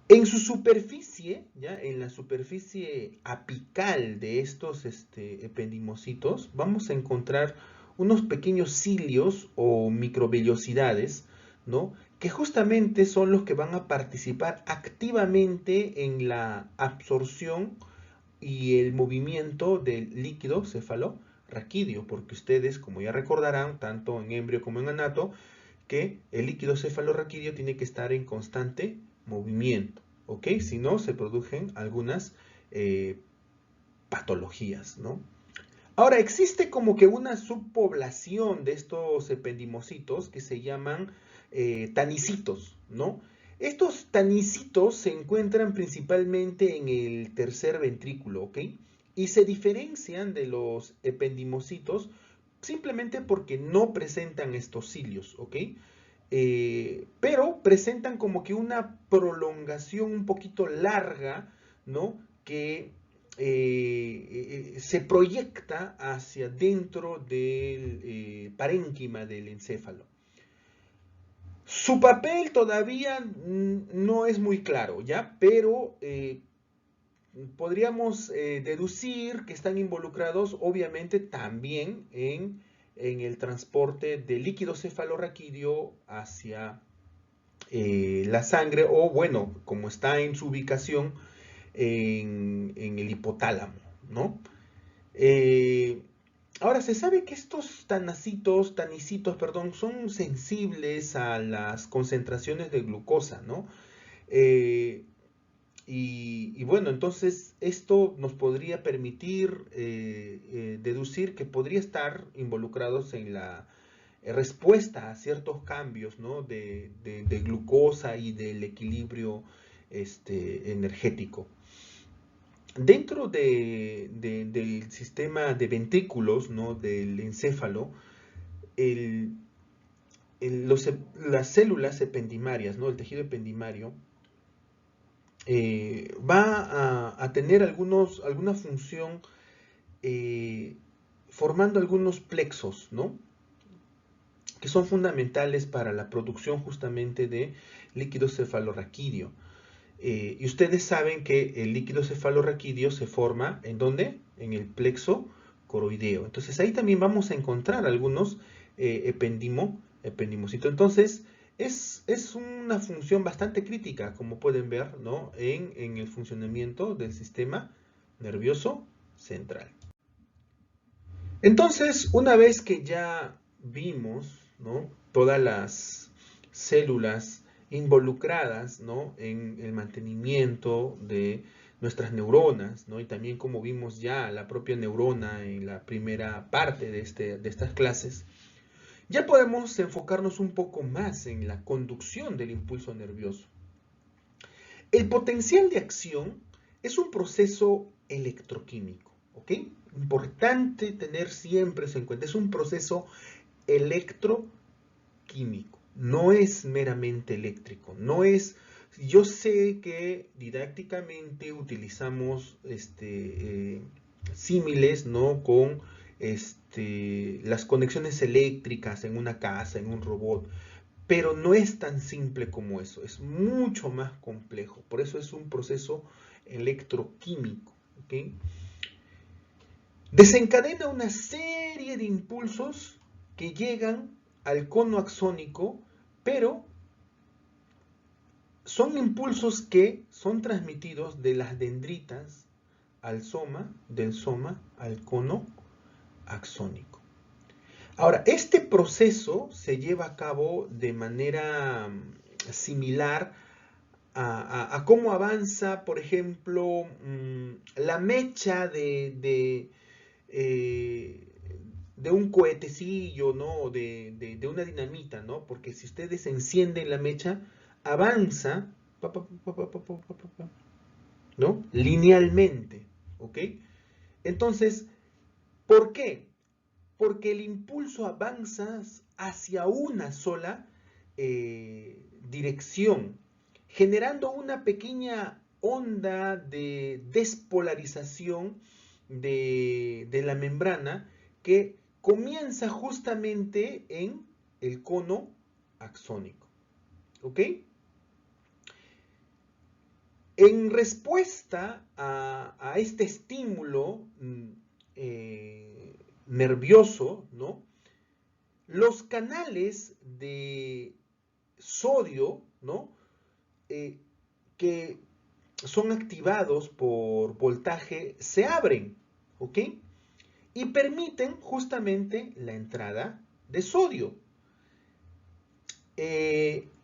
En su superficie, ¿ya?, en la superficie apical de estos ependimocitos, vamos a encontrar unos pequeños cilios o microvellosidades, ¿no?, que justamente son los que van a participar activamente en la absorción y el movimiento del líquido cefalorraquídeo, porque ustedes, como ya recordarán, tanto en embrio como en anato, que el líquido cefalorraquídeo tiene que estar en constante movimiento, ¿ok? Si no, se producen algunas patologías, ¿no? Ahora, existe como que una subpoblación de estos ependimocitos que se llaman tanicitos, ¿no? Estos tanicitos se encuentran principalmente en el tercer ventrículo, ¿ok? Y se diferencian de los ependimocitos simplemente porque no presentan estos cilios, ¿ok? Pero presentan como que una prolongación un poquito larga, ¿no?, que se proyecta hacia dentro del parénquima del encéfalo. Su papel todavía no es muy claro, ¿ya? Pero podríamos deducir que están involucrados obviamente también en el transporte de líquido cefalorraquídeo hacia la sangre, o bueno, como está en su ubicación en el hipotálamo, ¿no? Ahora, se sabe que estos tanicitos, perdón, son sensibles a las concentraciones de glucosa, ¿no? Y bueno, entonces esto nos podría permitir deducir que podría estar involucrados en la respuesta a ciertos cambios, ¿no?, de glucosa y del equilibrio energético. Dentro del sistema de ventrículos, ¿no?, del encéfalo, las células ependimarias, ¿no?, el tejido ependimario, va a tener alguna función formando algunos plexos, ¿no?, que son fundamentales para la producción justamente de líquido cefalorraquídeo. Y ustedes saben que el líquido cefalorraquídeo se forma, ¿en dónde? En el plexo coroideo. Entonces ahí también vamos a encontrar algunos ependimocitos. Entonces es una función bastante crítica, como pueden ver, ¿no?, en el funcionamiento del sistema nervioso central. Entonces, una vez que ya vimos, ¿no?, todas las células involucradas, ¿no?, en el mantenimiento de nuestras neuronas, ¿no?, y también como vimos ya la propia neurona en la primera parte de estas clases, ya podemos enfocarnos un poco más en la conducción del impulso nervioso. El potencial de acción es un proceso electroquímico, ¿ok? Importante tener siempre eso en cuenta. Es un proceso electroquímico. No es meramente eléctrico. No es yo sé que didácticamente utilizamos símiles, ¿no? Con las conexiones eléctricas en una casa, en un robot, pero no es tan simple como eso, es mucho más complejo. Por eso es un proceso electroquímico, ¿ok? Desencadena una serie de impulsos que llegan al cono axónico, pero son impulsos que son transmitidos de las dendritas al soma, del soma al cono axónico. Ahora, este proceso se lleva a cabo de manera similar a cómo avanza, por ejemplo, la mecha eh, de un cohetecillo, ¿no? De una dinamita, ¿no? Porque si ustedes encienden la mecha, avanza, ¿no? Linealmente, ¿ok? Entonces, ¿por qué? Porque el impulso avanza hacia una sola dirección, generando una pequeña onda de despolarización de la membrana que comienza justamente en el cono axónico. ¿Ok? En respuesta a este estímulo nervioso, ¿no? Los canales de sodio, ¿no? Que son activados por voltaje se abren, ¿ok? Y permiten justamente la entrada de sodio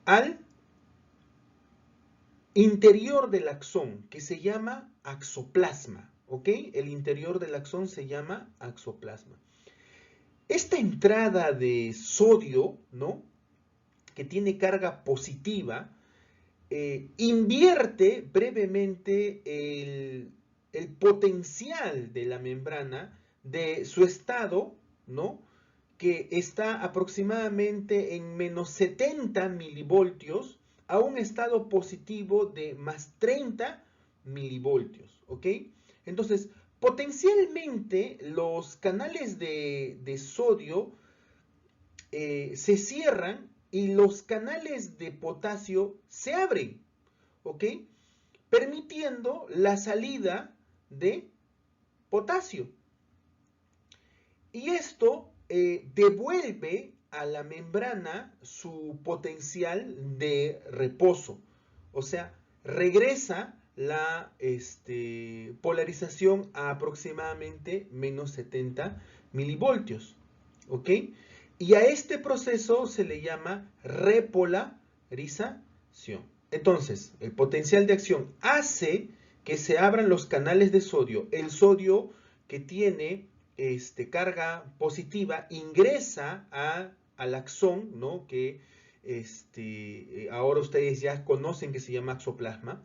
al interior del axón, que se llama axoplasma, ¿ok? El interior del axón se llama axoplasma. Esta entrada de sodio, ¿no? Que tiene carga positiva, invierte brevemente el potencial de la membrana de su estado, ¿no? Que está aproximadamente en menos 70 milivoltios a un estado positivo de más 30 milivoltios, ¿ok? Entonces, potencialmente los canales de sodio se cierran y los canales de potasio se abren, ¿ok? Permitiendo la salida de potasio. Y esto devuelve a la membrana su potencial de reposo. O sea, regresa la polarización a aproximadamente menos 70 milivoltios. ¿Ok? Y a este proceso se le llama repolarización. Entonces, el potencial de acción hace que se abran los canales de sodio. El sodio que tiene carga positiva ingresa al axón, ¿no? Que ahora ustedes ya conocen que se llama axoplasma.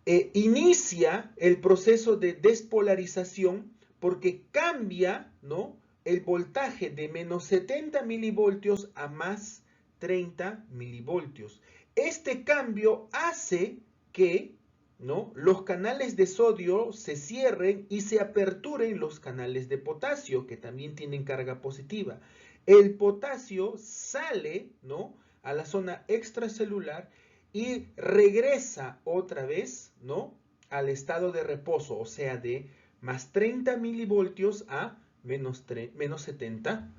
Inicia el proceso de despolarización porque cambia, ¿no? El voltaje de menos 70 milivoltios a más 30 milivoltios. Este cambio hace que, ¿no? Los canales de sodio se cierren y se aperturen los canales de potasio, que también tienen carga positiva. El potasio sale, ¿no? A la zona extracelular y regresa otra vez, ¿no? Al estado de reposo, o sea, de más 30 milivoltios a menos 70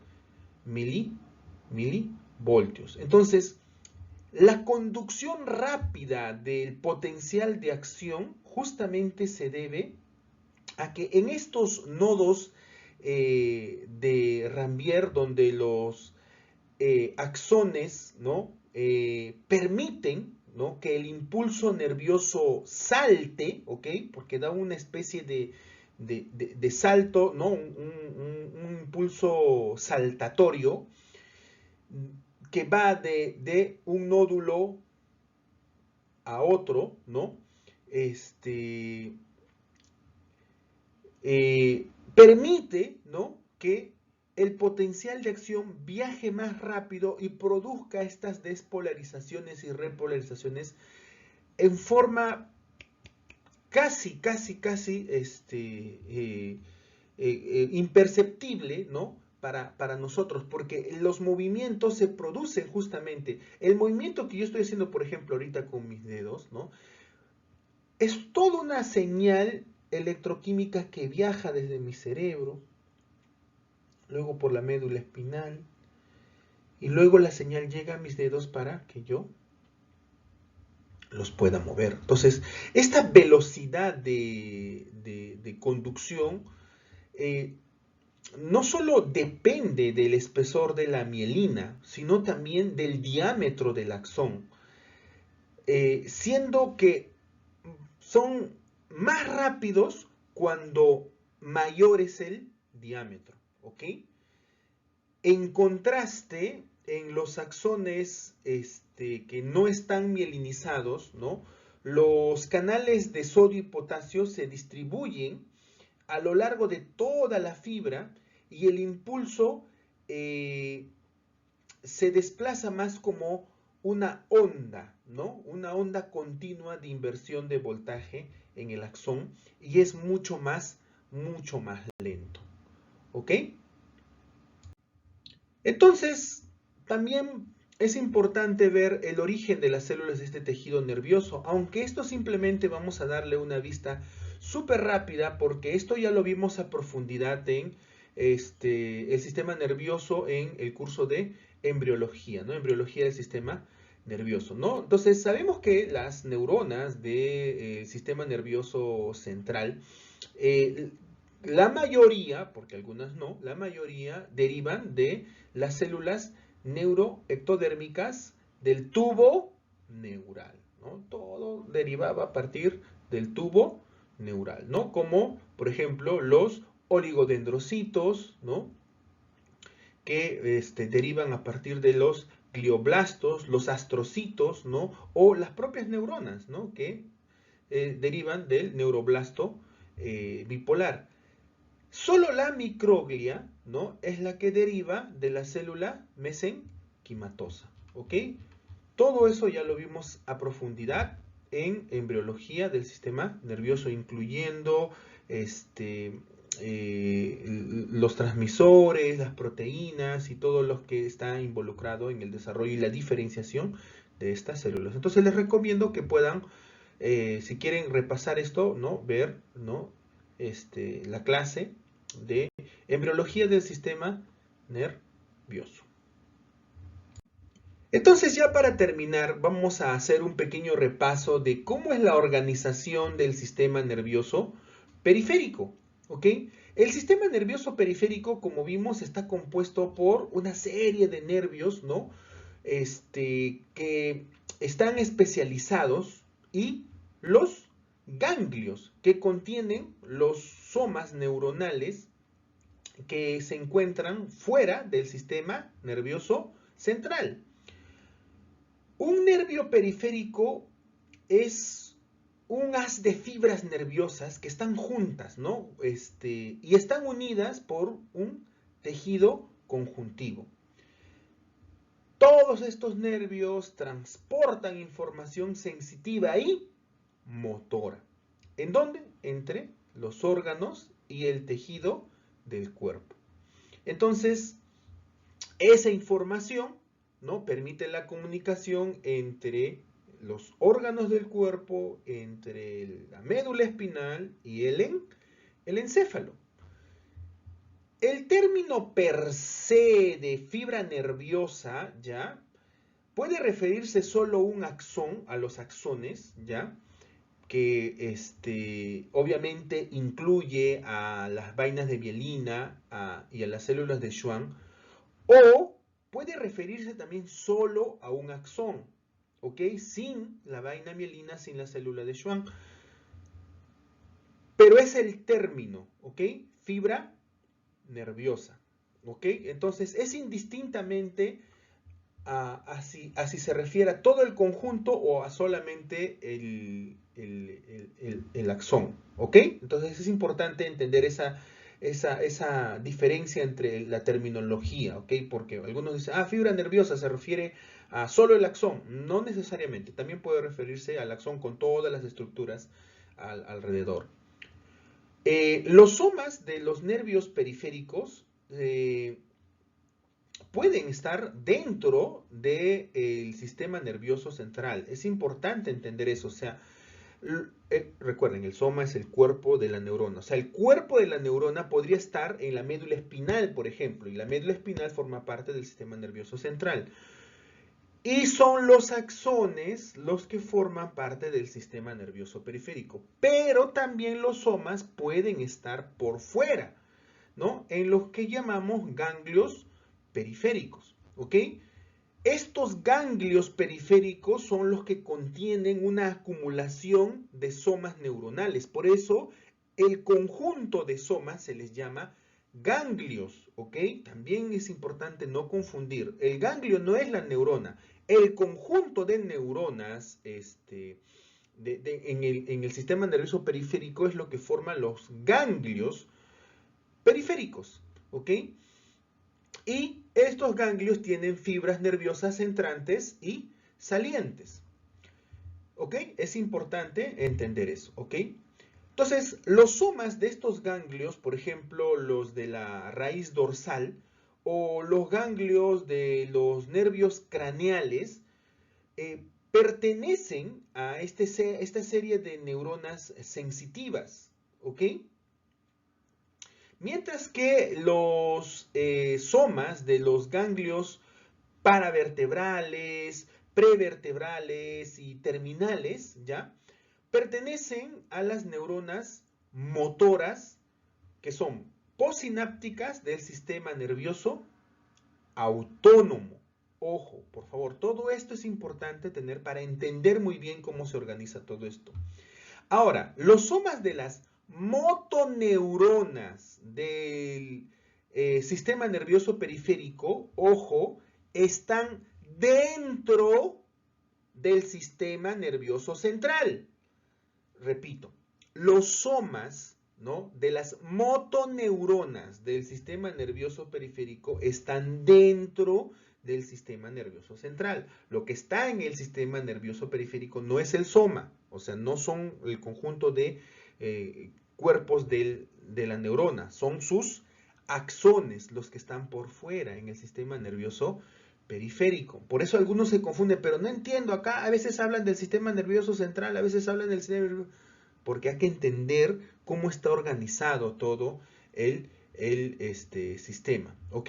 milivoltios. Entonces, la conducción rápida del potencial de acción justamente se debe a que en estos nodos de Rambier, donde los axones, ¿no? Permiten, ¿no? Que el impulso nervioso salte, ¿ok? Porque da una especie de salto, ¿no? Un impulso saltatorio que va de un nódulo a otro, ¿no? Permite, ¿no? Que el potencial de acción viaje más rápido y produzca estas despolarizaciones y repolarizaciones en forma casi imperceptible, ¿no? Para nosotros, porque los movimientos se producen justamente. El movimiento que yo estoy haciendo, por ejemplo, ahorita con mis dedos, ¿no? Es toda una señal electroquímica que viaja desde mi cerebro, luego por la médula espinal, y luego la señal llega a mis dedos para que yo los pueda mover. Entonces, esta velocidad de conducción no solo depende del espesor de la mielina, sino también del diámetro del axón, siendo que son más rápidos cuando mayor es el diámetro, ¿ok? En contraste, en los axones que no están mielinizados, ¿no? Los canales de sodio y potasio se distribuyen a lo largo de toda la fibra y el impulso se desplaza más como una onda, ¿no? Una onda continua de inversión de voltaje en el axón y es mucho más lento, ¿ok? Entonces, también es importante ver el origen de las células de este tejido nervioso, aunque esto simplemente vamos a darle una vista súper rápida porque esto ya lo vimos a profundidad en el sistema nervioso en el curso de embriología, ¿no? Embriología del sistema nervioso, ¿no? Entonces, sabemos que las neuronas del sistema nervioso central eh, la mayoría, porque algunas no, la mayoría derivan de las células neuroectodérmicas del tubo neural, ¿no? Todo derivaba a partir del tubo neural, ¿no? Como, por ejemplo, los oligodendrocitos, ¿no? Que derivan a partir de los glioblastos, los astrocitos, ¿no? O las propias neuronas, ¿no? Que derivan del neuroblasto bipolar. Solo la microglia, ¿no? Es la que deriva de la célula mesenquimatosa, ¿ok? Todo eso ya lo vimos a profundidad en embriología del sistema nervioso, incluyendo los transmisores, las proteínas y todo lo que está involucrado en el desarrollo y la diferenciación de estas células. Entonces les recomiendo que puedan, si quieren repasar esto, ¿no? Ver, ¿no? La clase de embriología del sistema nervioso. Entonces, ya para terminar, vamos a hacer un pequeño repaso de cómo es la organización del sistema nervioso periférico, ¿ok? El sistema nervioso periférico, como vimos, está compuesto por una serie de nervios, ¿no? Que están especializados y los ganglios que contienen los somas neuronales que se encuentran fuera del sistema nervioso central. Un nervio periférico es un haz de fibras nerviosas que están juntas, ¿no? Y están unidas por un tejido conjuntivo. Todos estos nervios transportan información sensitiva y motora. ¿En dónde? Entre los órganos y el tejido del cuerpo. Entonces, esa información, ¿no? Permite la comunicación entre los órganos del cuerpo, entre la médula espinal y el encéfalo. El término per se de fibra nerviosa, ¿ya? Puede referirse solo a un axón, a los axones, ¿ya? Que obviamente incluye a las vainas de mielina y a las células de Schwann, o puede referirse también solo a un axón, ¿ok? Sin la vaina mielina, sin la célula de Schwann. Pero es el término, ¿ok? Fibra nerviosa, ¿ok? Entonces es indistintamente a si se refiere a todo el conjunto o a solamente el axón, ¿ok? Entonces es importante entender esa diferencia entre la terminología, ¿ok? Porque algunos dicen, fibra nerviosa se refiere a solo el axón. No necesariamente, también puede referirse al axón con todas las estructuras alrededor. Los somas de los nervios periféricos pueden estar dentro del sistema nervioso central. Es importante entender eso, o sea, recuerden, el soma es el cuerpo de la neurona. O sea, el cuerpo de la neurona podría estar en la médula espinal, por ejemplo, y la médula espinal forma parte del sistema nervioso central. Y son los axones los que forman parte del sistema nervioso periférico. Pero también los somas pueden estar por fuera, ¿no? En los que llamamos ganglios periféricos, ¿ok? Estos ganglios periféricos son los que contienen una acumulación de somas neuronales. Por eso, el conjunto de somas se les llama ganglios, ¿ok? También es importante no confundir. El ganglio no es la neurona. El conjunto de neuronas en el sistema nervioso periférico es lo que forma los ganglios periféricos, ¿ok? Y estos ganglios tienen fibras nerviosas entrantes y salientes. ¿Ok? Es importante entender eso. ¿Ok? Entonces, los somas de estos ganglios, por ejemplo, los de la raíz dorsal o los ganglios de los nervios craneales, pertenecen a esta serie de neuronas sensitivas. ¿Ok? Mientras que los somas de los ganglios paravertebrales, prevertebrales y terminales, ¿ya? Pertenecen a las neuronas motoras que son postsinápticas del sistema nervioso autónomo. Ojo, por favor, todo esto es importante tener para entender muy bien cómo se organiza todo esto. Ahora, los somas de las motoneuronas del sistema nervioso periférico, ojo, están dentro del sistema nervioso central. Repito, los somas, ¿no?, de las motoneuronas del sistema nervioso periférico están dentro del sistema nervioso central. Lo que está en el sistema nervioso periférico no es el soma, o sea, no son el conjunto de cuerpos de la neurona, son sus axones los que están por fuera en el sistema nervioso periférico. Por eso algunos se confunden, pero no entiendo, acá a veces hablan del sistema nervioso central, a veces hablan del sistema nervioso, porque hay que entender cómo está organizado todo el sistema, ¿ok?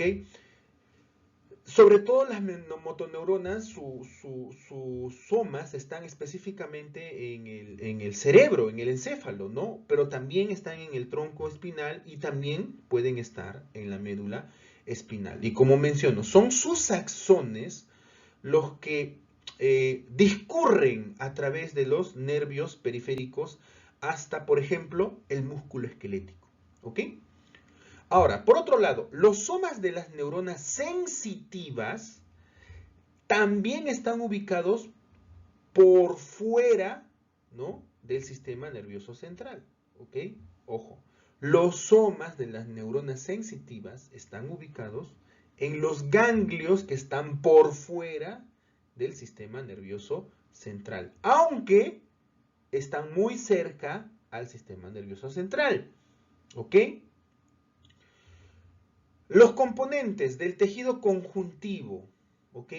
Sobre todo las motoneuronas, sus somas están específicamente en el cerebro, en el encéfalo, ¿no? Pero también están en el tronco espinal y también pueden estar en la médula espinal. Y como menciono, son sus axones los que discurren a través de los nervios periféricos hasta, por ejemplo, el músculo esquelético, ¿ok? Ahora, por otro lado, los somas de las neuronas sensitivas también están ubicados por fuera, ¿no?, del sistema nervioso central, ¿ok? Ojo, los somas de las neuronas sensitivas están ubicados en los ganglios que están por fuera del sistema nervioso central, aunque están muy cerca al sistema nervioso central, ¿ok? Los componentes del tejido conjuntivo, ¿ok?,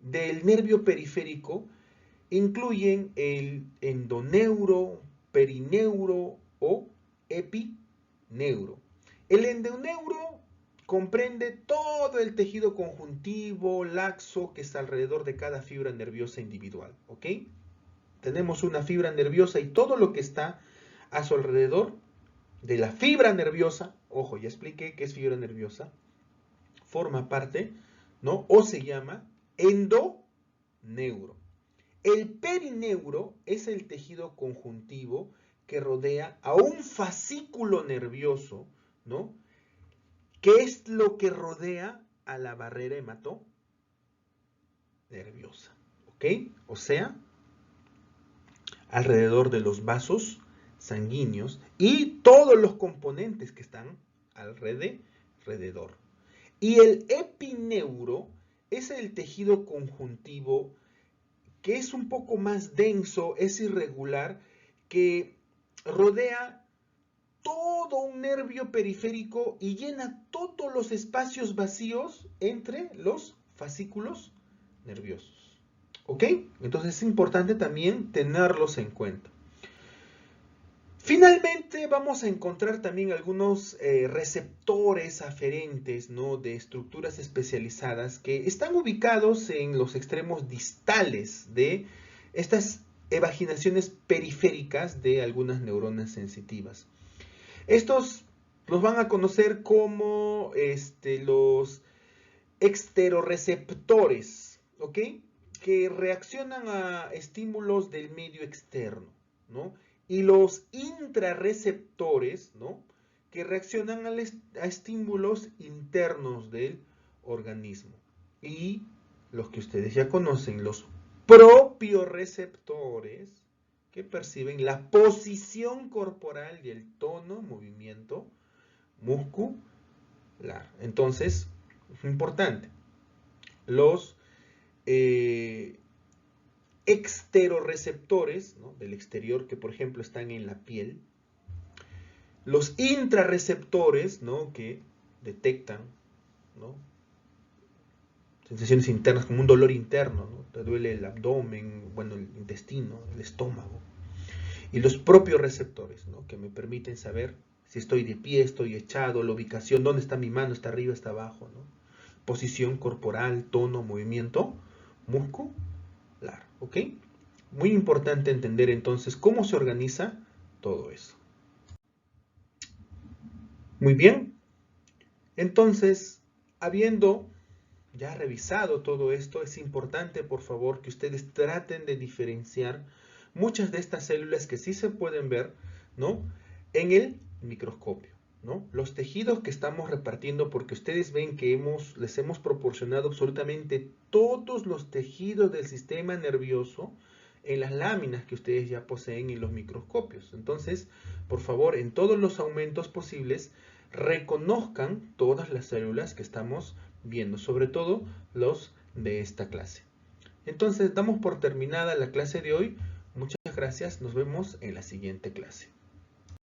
del nervio periférico incluyen el endoneuro, perineuro o epineuro. El endoneuro comprende todo el tejido conjuntivo, laxo, que está alrededor de cada fibra nerviosa individual, ¿ok? Tenemos una fibra nerviosa y todo lo que está a su alrededor de la fibra nerviosa, ojo, ya expliqué qué es fibra nerviosa, forma parte, ¿no?, o se llama endoneuro. El perineuro es el tejido conjuntivo que rodea a un fascículo nervioso, ¿no?, que es lo que rodea a la barrera hematonerviosa, ¿ok? O sea, alrededor de los vasos sanguíneos y todos los componentes que están alrededor. Y el epineuro es el tejido conjuntivo que es un poco más denso, es irregular, que rodea todo un nervio periférico y llena todos los espacios vacíos entre los fascículos nerviosos. ¿Ok? Entonces es importante también tenerlos en cuenta. Finalmente vamos a encontrar también algunos receptores aferentes, ¿no?, de estructuras especializadas que están ubicados en los extremos distales de estas evaginaciones periféricas de algunas neuronas sensitivas. Estos los van a conocer como los exteroreceptores, ¿ok?, que reaccionan a estímulos del medio externo, ¿no? Y los intrarreceptores, ¿no?, que reaccionan a estímulos internos del organismo. Y los que ustedes ya conocen, los propioreceptores, que perciben la posición corporal y el tono, movimiento muscular. Entonces, es importante. Los exteroreceptores, ¿no?, del exterior, que por ejemplo están en la piel. Los intrarreceptores, ¿no?, que detectan, ¿no?, sensaciones internas, como un dolor interno, ¿no?, te duele el abdomen, bueno, el intestino, el estómago. Y los propios receptores, ¿no?, que me permiten saber si estoy de pie, estoy echado, la ubicación, dónde está mi mano, está arriba, está abajo, ¿no?, posición corporal, tono, movimiento muscular, ¿ok? Muy importante entender entonces cómo se organiza todo eso. Muy bien, entonces, habiendo ya revisado todo esto, es importante, por favor, que ustedes traten de diferenciar muchas de estas células que sí se pueden ver, ¿no?, en el microscopio, ¿no? Los tejidos que estamos repartiendo, porque ustedes ven que les hemos proporcionado absolutamente todos los tejidos del sistema nervioso en las láminas que ustedes ya poseen en los microscopios. Entonces, por favor, en todos los aumentos posibles, reconozcan todas las células que estamos viendo, sobre todo los de esta clase. Entonces, damos por terminada la clase de hoy. Muchas gracias, nos vemos en la siguiente clase.